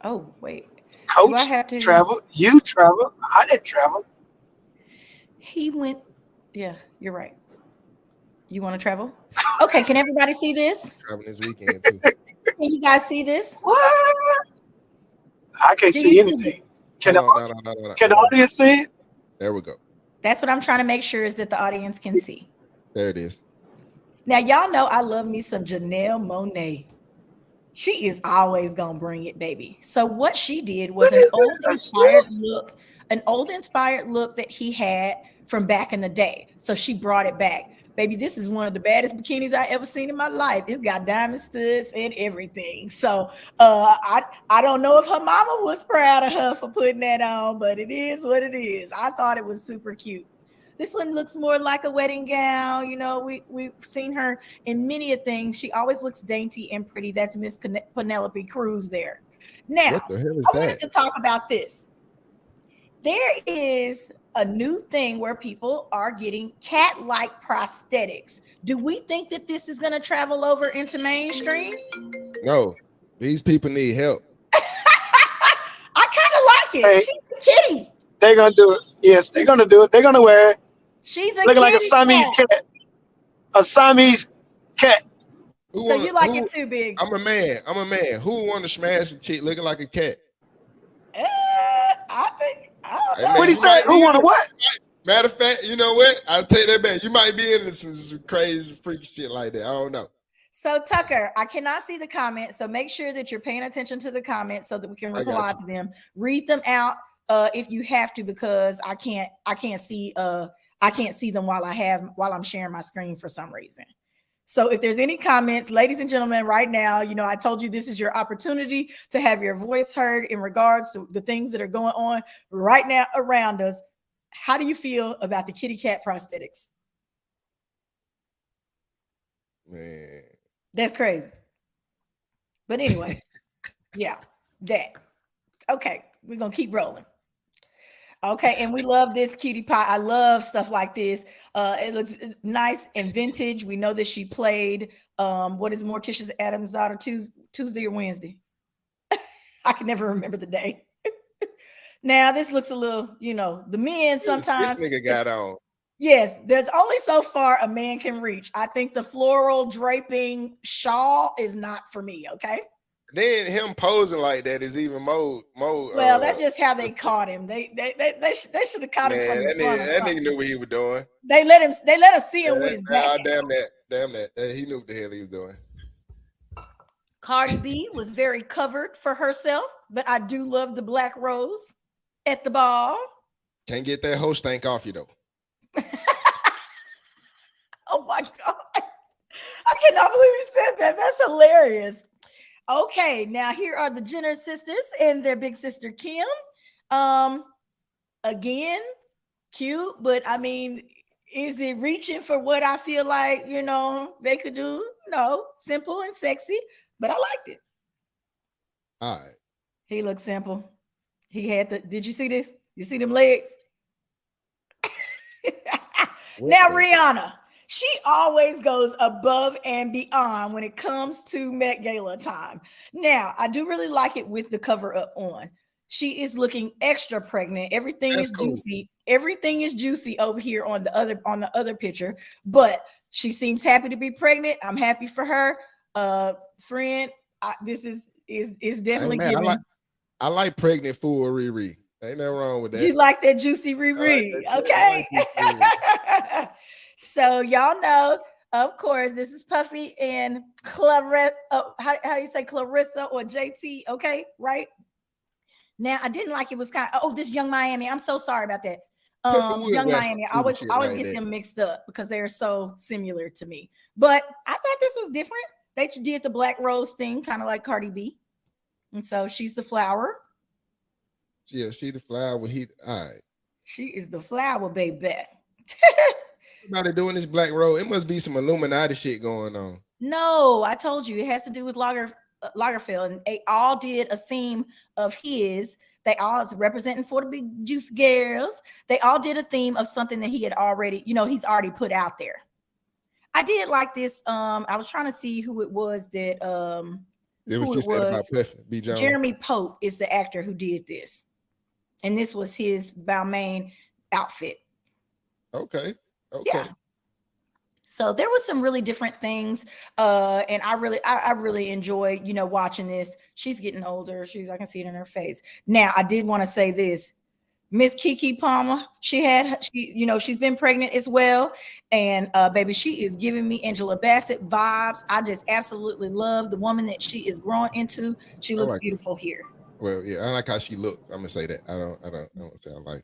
Oh, wait.
Coach
Do I have to
travel. You travel. I didn't travel.
He went. Yeah, you're right. You want to travel? Okay, can everybody see this?
Traveling this weekend too.
Can you guys see this?
What? I can't
Do
see
you see
anything. Can
No.
the audience see it?
There we go.
That's what I'm trying to make sure is that the audience can see.
There it is.
Now, y'all know I love me some Janelle Monáe. She is always gonna bring it, baby. So what she did was an old inspired look that he had from back in the day. So she brought it back. Baby, this is one of the baddest bikinis I ever seen in my life. It's got diamond studs and everything. So I don't know if her mama was proud of her for putting that on, but it is what it is. I thought it was super cute. This one looks more like a wedding gown. You know, we've seen her in many things. She always looks dainty and pretty. That's Miss Penelope Cruz there. Now,
What the hell is
I wanted
that?
to talk about this. There is a new thing where people are getting cat-like prosthetics. Do we think that this is going to travel over into mainstream?
No, these people need help.
I kind of like it.
Hey.
She's a kitty.
They're gonna do it. Yes, they're gonna do it. They're gonna wear it.
She's a
Looking like a
kitty
Siamese cat. A Siamese cat.
So you like it too, Big?
I'm a man. Who would want to smash a chick looking like a cat?
I think. I don't know.
What he say? Who wanna what?
Matter of fact, you know what? I'll take that back. You might be into some crazy freaky shit like that. I don't know.
So Tucker, I cannot see the comments. So make sure that you're paying attention to the comments so that we can reply to them. Read them out if you have to, because I can't see them while I'm sharing my screen for some reason. So if there's any comments, ladies and gentlemen, right now, you know, I told you this is your opportunity to have your voice heard in regards to the things that are going on right now around us. How do you feel about the kitty cat prosthetics?
Man,
that's crazy. But anyway, yeah, that. Okay, we're going to keep rolling. Okay, and we love this cutie pie. I love stuff like this. It looks nice and vintage. We know that she played, what is Morticia Adams' daughter, Tuesday or Wednesday? I can never remember the day. Now, this looks a little, you know, the men sometimes.
This nigga got on.
Yes, there's only so far a man can reach. I think the floral draping shawl is not for me, okay?
Then him posing like that is even more.
Well, that's just how they caught him. They should have caught him from the front.
That nigga knew what he was doing.
They let us see him with his back.
Damn that. He knew what the hell he was doing.
Cardi B was very covered for herself, but I do love the black rose at the ball.
Can't get that hoe stank off you though.
Oh my God. I cannot believe he said that. That's hilarious. Okay, now here are the Jenner sisters and their big sister Kim. Again, cute, but I mean, is it reaching for what I feel like, you know, they could do? No, simple and sexy, but I liked it.
All right.
He looked simple. He had did you see this? You see them legs? Now, Rihanna, She always goes above and beyond when it comes to Met Gala time. Now, I do really like it with the cover up on. She is looking extra pregnant. Everything
That's
is
cool.
juicy. Everything is juicy over here on the other picture, but she seems happy to be pregnant. I'm happy for her. Friend, this is
Hey,
definitely
man,
giving.
I like pregnant fool Riri. Ain't nothing wrong with that.
You like that juicy
I like
Riri,
that.
okay?
I like Riri.
So y'all know, of course, this is Puffy and Clarissa. Oh, how you say Clarissa or JT? Okay, right? Now I didn't like it was kind of this Young Miami. I'm so sorry about that.
Puffy would
Young
wear some
Miami. I
fruity shit
always
like
get
that.
them mixed up because they're so similar to me. But I thought this was different. They did the black rose thing, kind of like Cardi B. And so she's the flower.
Yeah, she the flower. He all right.
She is the flower, baby.
Everybody doing this black road. It must be some Illuminati shit going on.
No, I told you it has to do with Lagerfeld, and they all did a theme of his. They all representing for the big juice girls. They all did a theme of something that he had already, he's already put out there. I did like this. I was trying to see who it was that
It was just said about Puffy. B. Jones.
Jeremy Pope is the actor who did this, and this was his Balmain outfit.
Okay.
Yeah. So there was some really different things, and I really enjoy watching this. She's getting older. I can see it in her face. Now I did want to say this. Miss Keke Palmer, she's been pregnant as well, and baby, she is giving me Angela Bassett vibes. I just absolutely love the woman that she is growing into. She looks beautiful here.
Well, yeah, I like how she looks. I'm gonna say that. I don't say I like.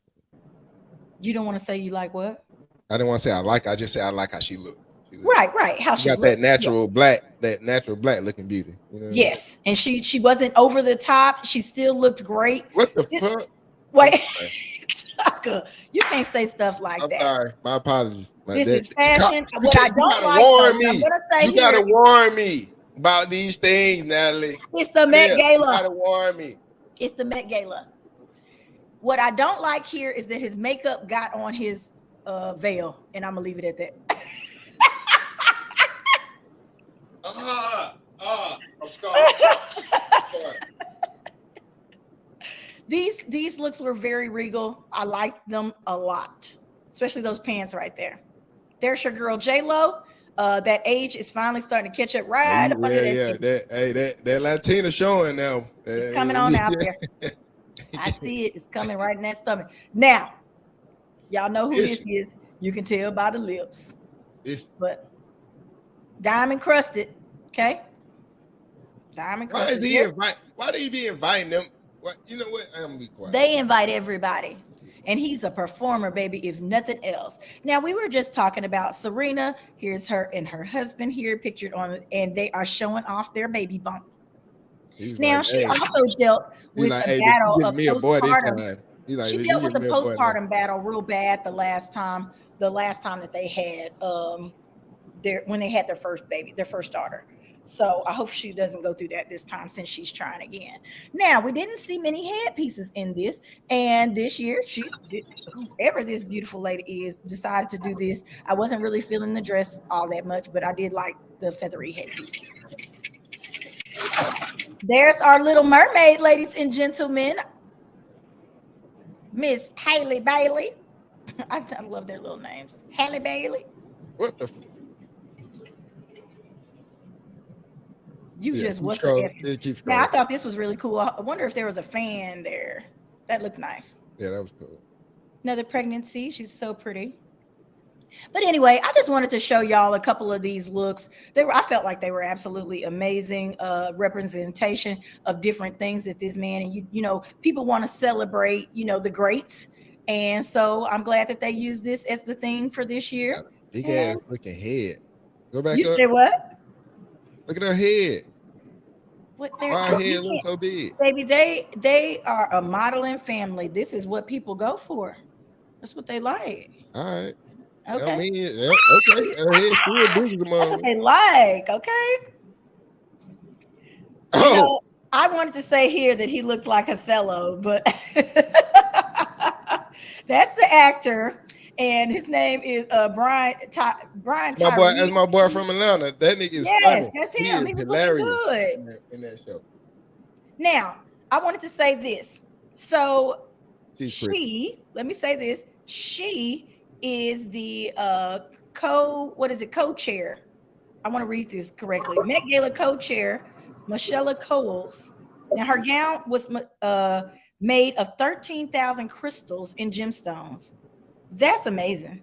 You don't want to say you like what?
I didn't want to say I like. I just say I like how she looks.
Right. How she
got
looks.
that natural black looking beauty.
Yes, and she wasn't over the top. She still looked great.
What the fuck?
Wait, Tucker, you can't say stuff like that.
I'm sorry. My apologies.
This is fashion.
You gotta warn me about these things, Natalie.
It's the Met Gala.
You gotta warn me.
It's the Met Gala. What I don't like here is that his makeup got on his veil, and I'm gonna leave it at that.
I'm scarred.
These looks were very regal. I liked them a lot, especially those pants right there. There's your girl J-Lo. That age is finally starting to catch up right up under
that Latina showing now.
It's coming on out there. I see it. It's coming right in that stomach. Now, y'all know who this is. You can tell by the lips. But diamond crusted, okay? Diamond crusted.
Why do he be inviting them? What, you know what? I'm gonna be quiet.
They invite everybody. And he's a performer, baby, if nothing else. Now, we were just talking about Serena. Here's her and her husband here pictured on it, and they are showing off their baby bump. Now, she also dealt with a battle of postpartum. She dealt with the postpartum battle real bad the last time that they had when they had their first baby, their first daughter. So I hope she doesn't go through that this time since she's trying again. Now, we didn't see many headpieces in this. And this year, whoever this beautiful lady is, decided to do this. I wasn't really feeling the dress all that much, but I did like the feathery headpiece. There's our little mermaid, ladies and gentlemen. Miss Halle Bailey. I love their little names. Halle Bailey.
What the
just what's the Now I thought this was really cool. I wonder if there was a fan there. That looked nice.
Yeah, that was cool.
Another pregnancy. She's so pretty. But anyway, I just wanted to show y'all a couple of these looks. I felt like they were absolutely amazing representation of different things that this man and you know people want to celebrate the greats, and so I'm glad that they used this as the theme for this year.
Big ass looking head. Go back.
You say what?
Look at her head.
Why
her head looks so big?
Baby, they are a modeling family. This is what people go for. That's what they like.
All right.
Okay.
I mean, okay. Her head still big as a mom.
That's what they like. Okay.
Oh.
I wanted to say here that he looked like Othello, but that's the actor. and his name is Brian
My boy,
Tyree.
that's my boy from Atlanta. That nigga is funny.
That's
He
him.
is
He was
hilarious
looking good
in that show.
Now, I wanted to say this. So
She's pretty.
let me say this. She is the co-chair. I want to read this correctly. Met Gala co-chair, Michelle Coles. Now, her gown was made of 13,000 crystals in gemstones. That's amazing.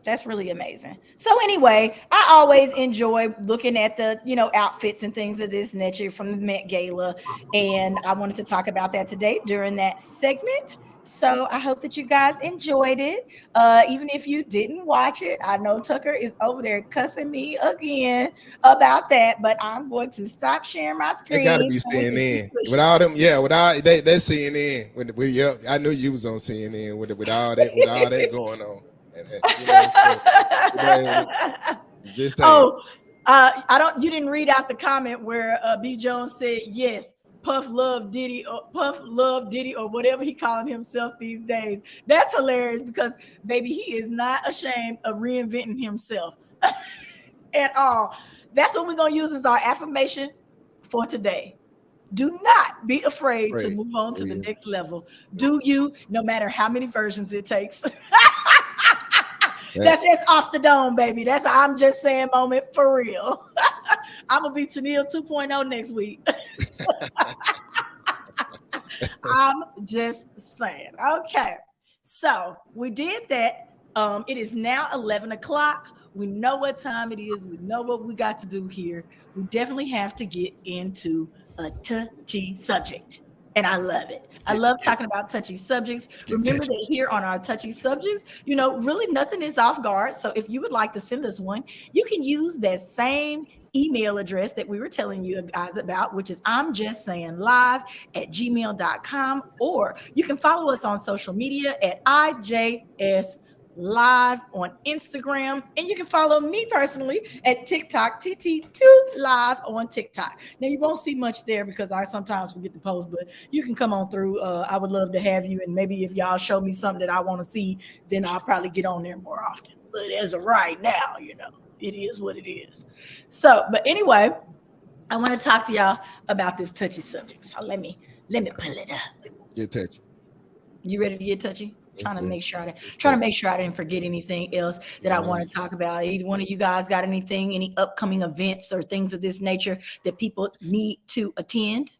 That's really amazing. So anyway, I always enjoy looking at the, outfits and things of this nature from the Met Gala. And I wanted to talk about that today during that segment. So I hope that you guys enjoyed it. Even if you didn't watch it, I know Tucker is over there cussing me again about that, but I'm going to stop sharing my screen.
It gotta be CNN. With all them, that's CNN. Yep, I knew you was on CNN with all that going on. Just saying.
You didn't read out the comment where B Jones said yes. Puff love Diddy or whatever he calling himself these days. That's hilarious because baby, he is not ashamed of reinventing himself at all. That's what we're gonna use as our affirmation for today. Do not be afraid to move on to the next level. Do you, no matter how many versions it takes. That's just off the dome, baby. That's a I'm just saying moment for real. I'm gonna be Tennille 2.0 next week. I'm just saying. Okay, so we did that. It is now 11 o'clock. We know what time it is. We know what we got to do here. We definitely have to get into a touchy subject. And I love it. I love talking about touchy subjects. Remember that here on our touchy subjects, really nothing is off guard. So if you would like to send us one, you can use that same email address that we were telling you guys about, which is imjustsayinglive@gmail.com, or you can follow us on social media at IJS Live on Instagram, and you can follow me personally at TikTok, TT2Live on TikTok. Now you won't see much there because I sometimes forget to post, but you can come on through. I would love to have you, and maybe if y'all show me something that I want to see, then I'll probably get on there more often. But as of right now, it is what it is. So, but anyway, I want to talk to y'all about this touchy subject. So let me pull it up.
Get touchy.
You ready to get touchy? Trying to make sure I didn't forget anything else that I want to talk about. Either one of you guys got anything, any upcoming events or things of this nature that people need to attend?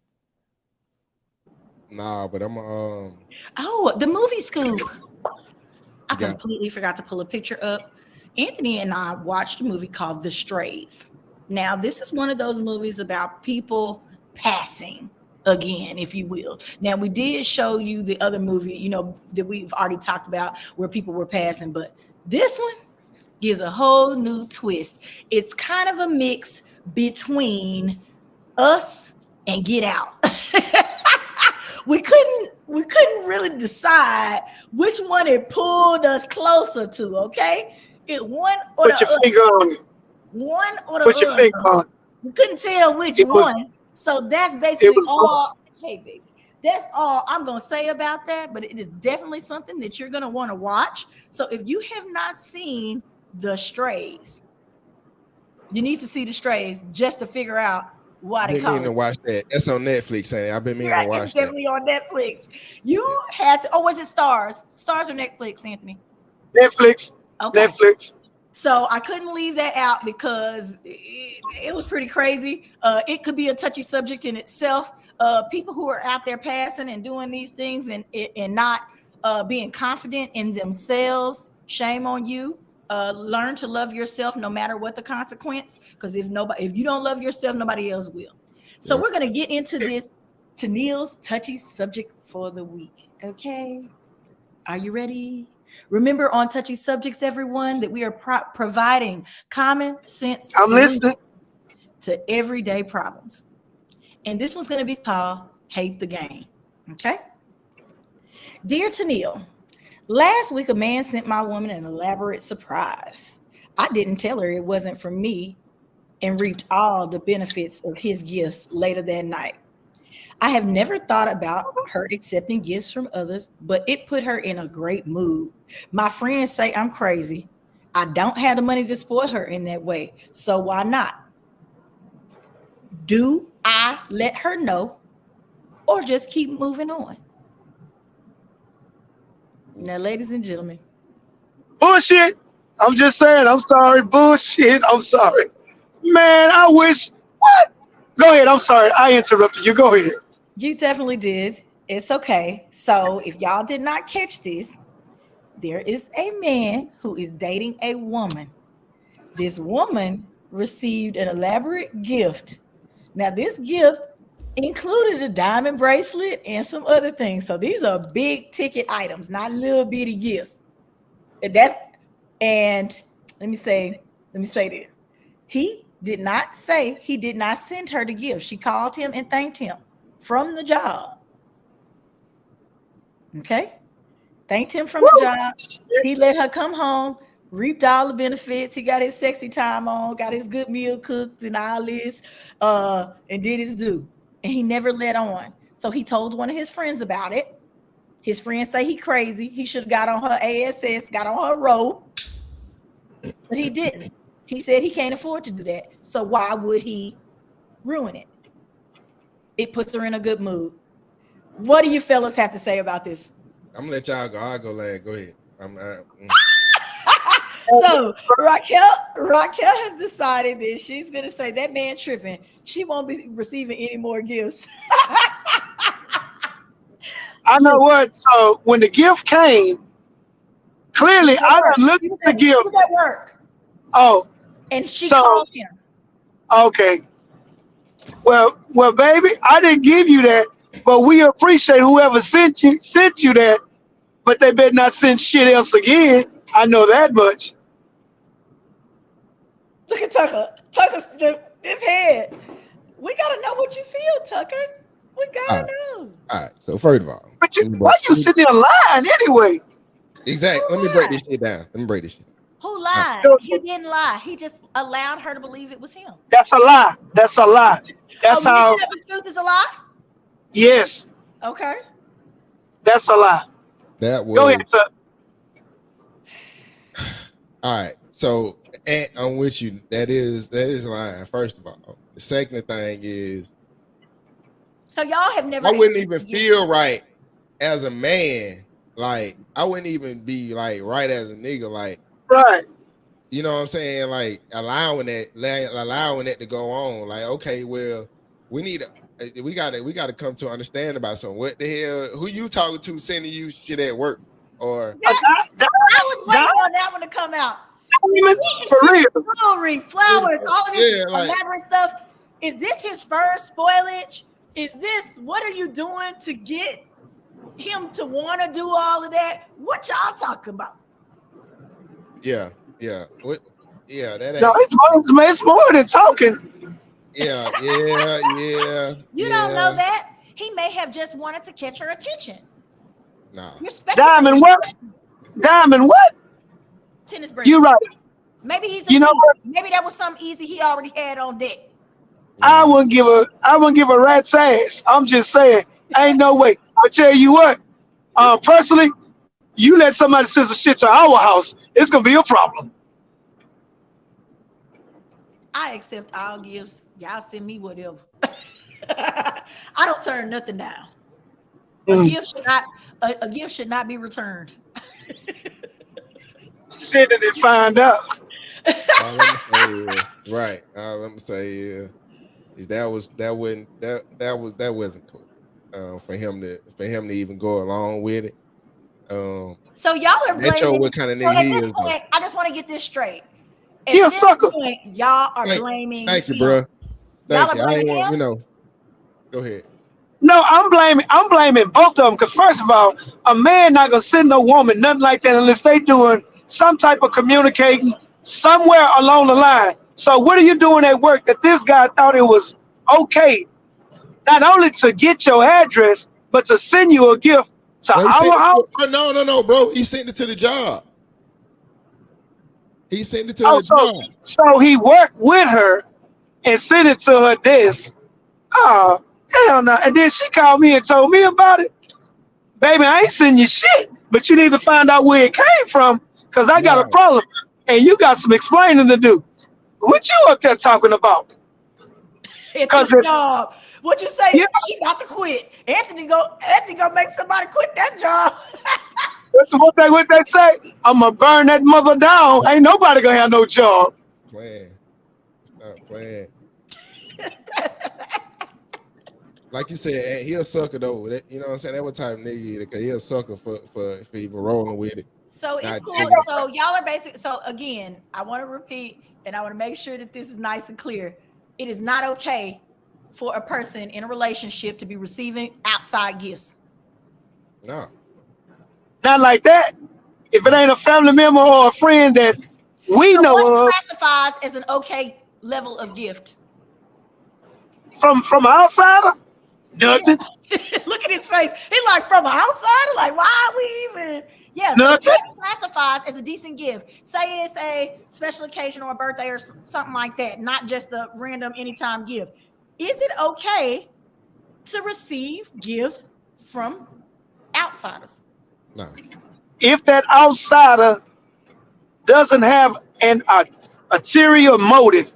Nah, but I'm
the movie scoop. I completely forgot to pull a picture up. Anthony and I watched a movie called The Strays. Now, this is one of those movies about people passing again, if you will. Now, we did show you the other movie, that we've already talked about where people were passing, but this one gives a whole new twist. It's kind of a mix between Us and Get Out. We couldn't really decide which one it pulled us closer to, okay? One or
Put your finger on it.
One or the
Put your finger on it.
We couldn't tell which one. So that's basically all. Hey, baby, that's all I'm going to say about that. But it is definitely something that you're going to want to watch. So if you have not seen The Strays, you need to see The Strays just to figure out why they call it.
To watch that. That's on Netflix, ain't it? I've been meaning to watch
it's definitely on Netflix. You had to. Oh, was it Stars? Stars or Netflix, Anthony?
Netflix.
Okay.
Netflix.
So I couldn't leave that out because it was pretty crazy. It could be a touchy subject in itself. People who are out there passing and doing these things and not being confident in themselves, shame on you. Learn to love yourself no matter what the consequence. Because if you don't love yourself, nobody else will. So we're gonna get into this Tennille's touchy subject for the week. Okay, are you ready? Remember on Touchy Subjects, everyone, that we are providing common sense
solutions
to everyday problems. And this one's going to be called Hate the Game. Okay? Dear Tennille, last week a man sent my woman an elaborate surprise. I didn't tell her it wasn't for me and reaped all the benefits of his gifts later that night. I have never thought about her accepting gifts from others, but it put her in a great mood. My friends say I'm crazy. I don't have the money to support her in that way. So why not? Do I let her know or just keep moving on? Now, ladies and gentlemen,
Bullshit. I'm just saying. I'm sorry. Bullshit. I'm sorry. Man, I wish. What? Go ahead. I'm sorry. I interrupted you. Go ahead.
you definitely did. It's okay. So, if y'all did not catch this, there is a man who is dating a woman. This woman received an elaborate gift. Now, this gift included a diamond bracelet and some other things. So these are big ticket items, not little bitty gifts. And let me say this. He did not send her the gift. She called him and thanked him from the job. Okay. Thanked him from the job. He let her come home, reaped all the benefits. He got his sexy time on, got his good meal cooked and all this, and did his due. And he never let on. So he told one of his friends about it. His friends say he crazy. He should have got on her ASS, got on her road. But he didn't. He said he can't afford to do that. So why would he ruin it? It puts her in a good mood. What do you fellas have to say about this?
I'm gonna let y'all go. I'll go last. Go ahead.
So Raquel has decided that she's gonna say that man tripping. She won't be receiving any more gifts.
I know what. So when the gift came, clearly I looked at the gift.
He was at work.
Oh,
and she called him.
Okay. Well, baby, I didn't give you that, but we appreciate whoever sent you that. But they better not send shit else again. I know that much.
Look at Tucker. Tucker's just his head. We gotta know what you feel, Tucker. We gotta know.
All right. So first of all,
but why you sitting in line anyway?
Exactly. Let me break this shit down. Who lied?
He didn't lie. He just allowed her to believe it was him.
That's a lie. That's how.
The truth is a lie.
Yes.
Okay.
That's a lie.
That was.
Go ahead, sir.
All right. So I'm with you. That is lying. First of all, the second thing is.
So y'all have never.
I wouldn't even feel right as a man. Like I wouldn't even be like right as a nigga. Like
right.
You know what I'm saying? Like allowing that to go on. Like okay, well, we gotta come to understand about something. What the hell? Who you talking to sending you shit at work? Or
I was waiting on that one to come out.
For real.
Jewelry, flowers, all of this
like,
elaborate stuff. Is this his first spoilage? Is this what are you doing to get him to want to do all of that? What y'all talking about?
Yeah. What? Yeah, that ain't.
No, it's more than talking.
Yeah.
You don't know that. He may have just wanted to catch her attention.
Nah.
Diamond what?
Tennis bracelet.
You right.
Maybe he's maybe that was something easy he already had on deck.
I wouldn't give a rat's ass. I'm just saying, ain't no way. I'll tell you what, personally, you let somebody send some shit to our house, it's gonna be a problem.
I accept all gifts. Y'all send me whatever. I don't turn nothing down. A gift should not be returned.
Send it and find out.
All I'm saying that wasn't cool for him to even go along with it.
So y'all are blaming.
What kind of nigga he is?
I just want to get this straight.
He a sucker.
Point, y'all are blaming.
Thank you, bro. Thank you. I ain't want, Go ahead.
No, I'm blaming both of them. Because first of all, a man not gonna send no woman nothing like that unless they doing some type of communicating somewhere along the line. So what are you doing at work that this guy thought it was okay, not only to get your address, but to send you a gift to our house?
No, bro. He sent it to the job. He sent it to her job.
So he worked with her and sent it to her desk. Hell no. And then she called me and told me about it. Baby, I ain't sending you shit, but you need to find out where it came from, because I got a
Right.
problem and you got some explaining to do. What you up there talking about?
At
Because
this job. What you say?
yeah,
She about to quit. Anthony go make somebody quit that job.
what they say? I'm gonna burn that mother down. Ain't nobody gonna have no job.
Playing. Stop playing. Like you said, he a sucker though. That, you know what I'm saying? That what type of nigga he is, because he a sucker for even rolling with it.
So it's
Not
cool.
digging it.
So y'all are basic. So again, I want to repeat, and I want to make sure that this is nice and clear. It is not okay for a person in a relationship to be receiving outside gifts.
No.
Not like that. If it ain't a family member or a friend that we
So
know
what
of
classifies as an okay level of gift?
from an outsider, nothing,
Look at his face. He's like, from an outsider. Like, why are we even? Yeah. So
nothing.
what classifies as a decent gift? Say it's a special occasion or a birthday or something like that, not just a random anytime gift. Is it okay to receive gifts from outsiders?
No.
If that outsider doesn't have an ulterior motive,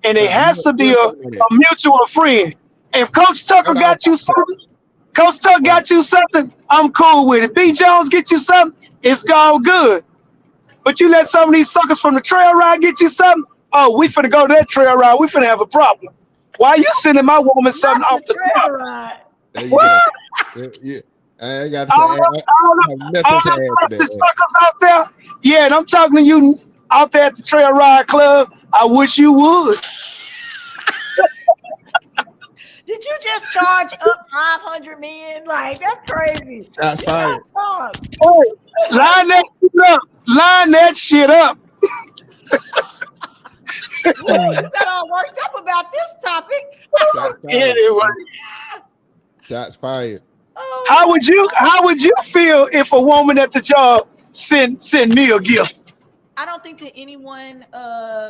and it has to be a mutual friend. If Coach Tucker got you something, Coach Tucker got you something, I'm cool with it. B. Jones get you something, it's all good. But you let some of these suckers from the trail ride get you something, oh, we finna go to that trail ride, we finna have a problem. Why you sending my woman something off the top?
Ride.
There you
What?
go. Yeah. I ain't got to say I have nothing
All
to add to
the
that.
suckers out there, yeah, and I'm talking to you out there at the trail ride club, I wish you would.
Did you just charge up 500 million? Like, that's crazy.
Shots fired.
Stop.
Hey, line that shit up. Line that shit up.
You got all worked up about this topic.
Shots fired.
Anyway,
Shots fired.
Oh,
how would you feel if a woman at the job sent me a gift?
I don't think that anyone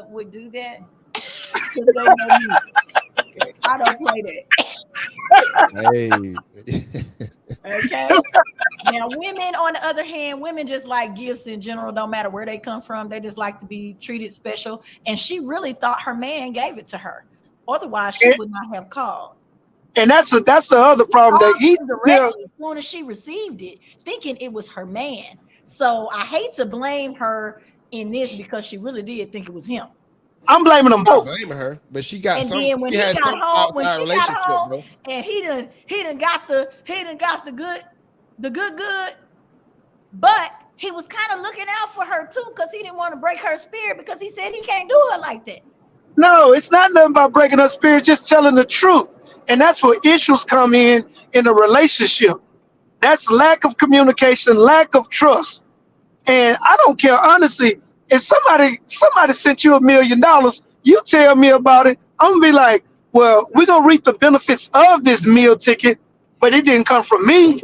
would do that. 'Cause they know me. I don't play that.
Hey.
Okay. Now, women, on the other hand, women just like gifts in general, don't matter where they come from. They just like to be treated special. And she really thought her man gave it to her. Otherwise, she would not have called.
And that's the other problem that he
directly as soon as she received it, thinking it was her man. So I hate to blame her in this because she really did think it was him.
I'm blaming them both.
Blaming her, but she got
And
some.
then when
She
he
had
got
some
home,
outside relationship, bro.
and he done got the good, but he was kind of looking out for her too because he didn't want to break her spirit because he said he can't do her like that.
No, it's not nothing about breaking her spirit, just telling the truth. And that's where issues come in a relationship. That's lack of communication, lack of trust. And I don't care, honestly, if somebody sent you $1 million, you tell me about it, I'm gonna be like, well, we're gonna reap the benefits of this meal ticket, but it didn't come from me.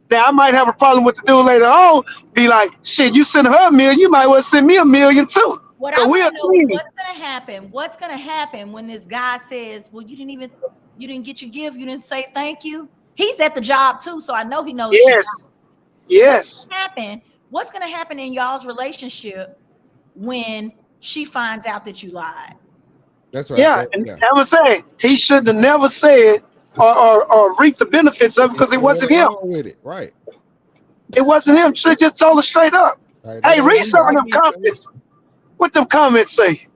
Now I might have a problem with the dude later on, be like, shit, you sent her $1 million, you might well send me $1 million too.
What I
we're
want to know is
team.
what's gonna happen? What's gonna happen when this guy says, well, you didn't get your gift, you didn't say thank you? He's at the job too, so I know he knows.
Yes.
What's gonna happen in y'all's relationship when she finds out that you lied?
That's right.
Yeah, and I was saying he should have never said or reaped the benefits of it because it wasn't him.
With it, right?
It wasn't him. Should have just told her straight up.
Right,
Hey, read some of them comments. What them comments say?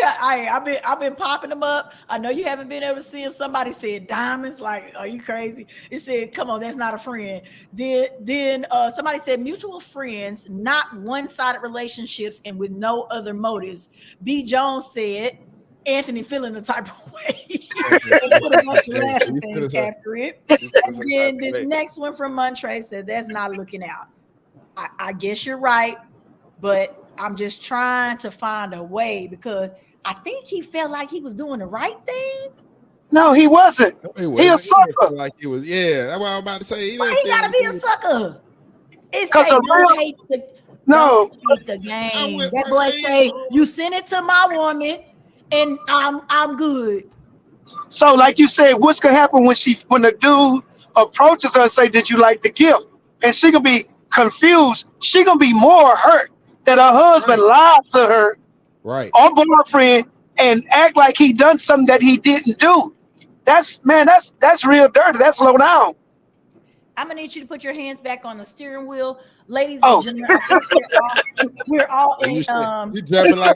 I've been popping them up. I know you haven't been able to see them. Somebody said diamonds. Like, are you crazy? It said, come on, that's not a friend. Then somebody said mutual friends, not one-sided relationships and with no other motives. B. Jones said Anthony feeling the type of way. And put a bunch of laughing things after it. And then this next one from Montre said that's not looking out. I guess you're right, but I'm just trying to find a way because I think he felt like he was doing the right thing.
No, he wasn't. He a sucker.
Like he was, yeah. That's what I'm about to say.
Why he gotta be a sucker? It's
because
don't hate the game. That boy say you send it to my woman, and I'm good.
So, like you said, what's gonna happen when the dude approaches her and say, "Did you like the gift?" And she gonna be confused. She gonna be more hurt that her husband lied to her
Right.
or boyfriend and act like he done something that he didn't do. That's real dirty. That's low down.
I'm gonna need you to put your hands back on the steering wheel, ladies and
Oh,
gentlemen. I think we're all in.
You jumping like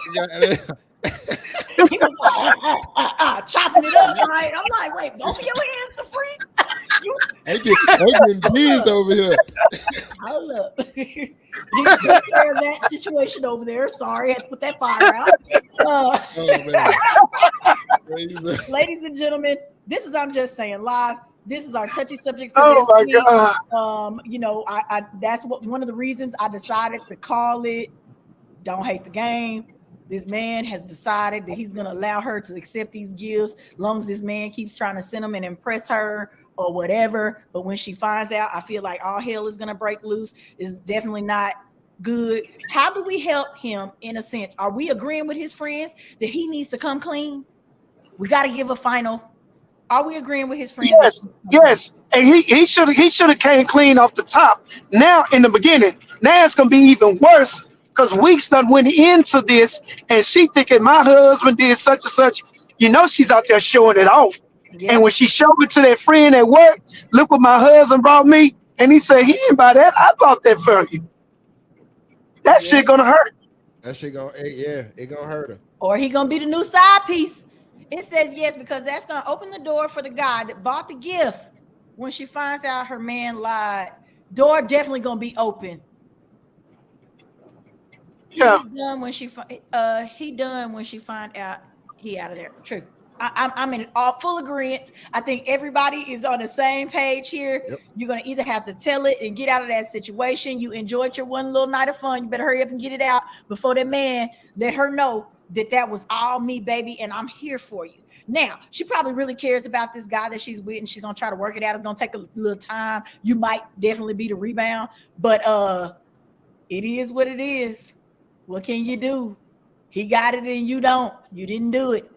He was like, chopping it up, right? I'm like, wait, both of your hands are free.
I'm getting bees over here.
Hold up. You take care of that situation over there. Sorry, I had to put that fire out. Ladies and gentlemen, this is I'm Just Saying Live. This is our touchy subject for this week. God. You know, I that's one of the reasons I decided to call it Don't Hate the Game. This man has decided that he's going to allow her to accept these gifts as long as this man keeps trying to send them and impress her or whatever. But when she finds out, I feel like all hell is going to break loose. It's definitely not good. How do we help him in a sense? Are we agreeing with his friends that he needs to come clean? We got to give a final. Are we agreeing with his friends?
Yes. And he should have came clean off the top. Now in the beginning, now it's gonna be even worse because Weeks done went into this and she thinking my husband did such and such. You know she's out there showing it off. Yeah. And when she showed it to that friend at work, look what my husband brought me, and he said he didn't buy that. I bought that for you. That shit gonna hurt.
That shit gonna it gonna hurt her.
Or he gonna be the new side piece. It says yes, because that's going to open the door for the guy that bought the gift. When she finds out her man lied, door definitely going to be open.
Yeah.
He done when she find out he out of there. True. I'm in all full agreement. I think everybody is on the same page here. Yep. You're going to either have to tell it and get out of that situation. You enjoyed your one little night of fun. You better hurry up and get it out before that man let her know that was all me, baby, and I'm here for you. Now, she probably really cares about this guy that she's with, and she's gonna try to work it out. It's gonna take a little time. You might definitely be the rebound, but it is what it is. What can you do? He got it and you don't. You didn't do it.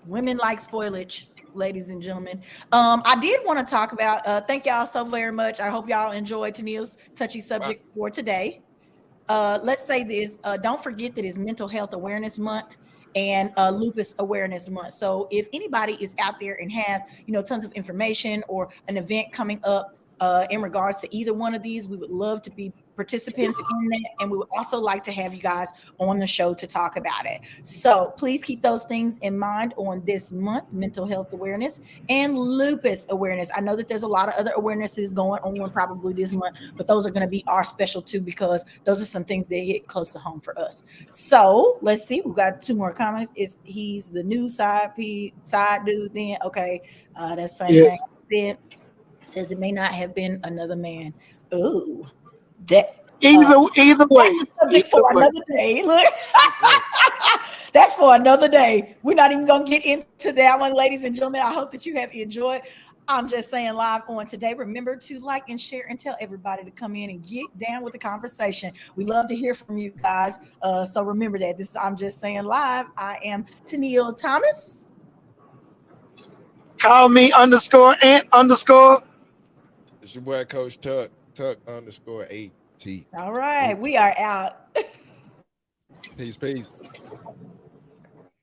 Women like spoilage, ladies and gentlemen. I did want to talk about, thank y'all so very much. I hope y'all enjoyed Tennille's touchy subject for today. Let's say this, don't forget that it's Mental Health Awareness Month and Lupus Awareness Month. So if anybody is out there and has, tons of information or an event coming up in regards to either one of these, we would love to be participants in that, and we would also like to have you guys on the show to talk about it. So please keep those things in mind on this month, Mental Health Awareness and Lupus Awareness. I know that there's a lot of other awarenesses going on probably this month, but those are going to be our special too, because those are some things that hit close to home for us. So let's see, we've got 2 more comments. He's the new side dude then. Okay, that's the same thing. It says it may not have been another man. Ooh. That
either way.
That's for another day. Look, that's for another day. We're not even gonna get into that one, ladies and gentlemen. I hope that you have enjoyed. I'm Just Saying Live on today. Remember to like and share and tell everybody to come in and get down with the conversation. We love to hear from you guys. So remember that. This is I'm Just Saying Live. I am Tennille Thomas.
Call me _Ant_.
It's your boy Coach Tuck _AT.
All right, we are out.
Peace.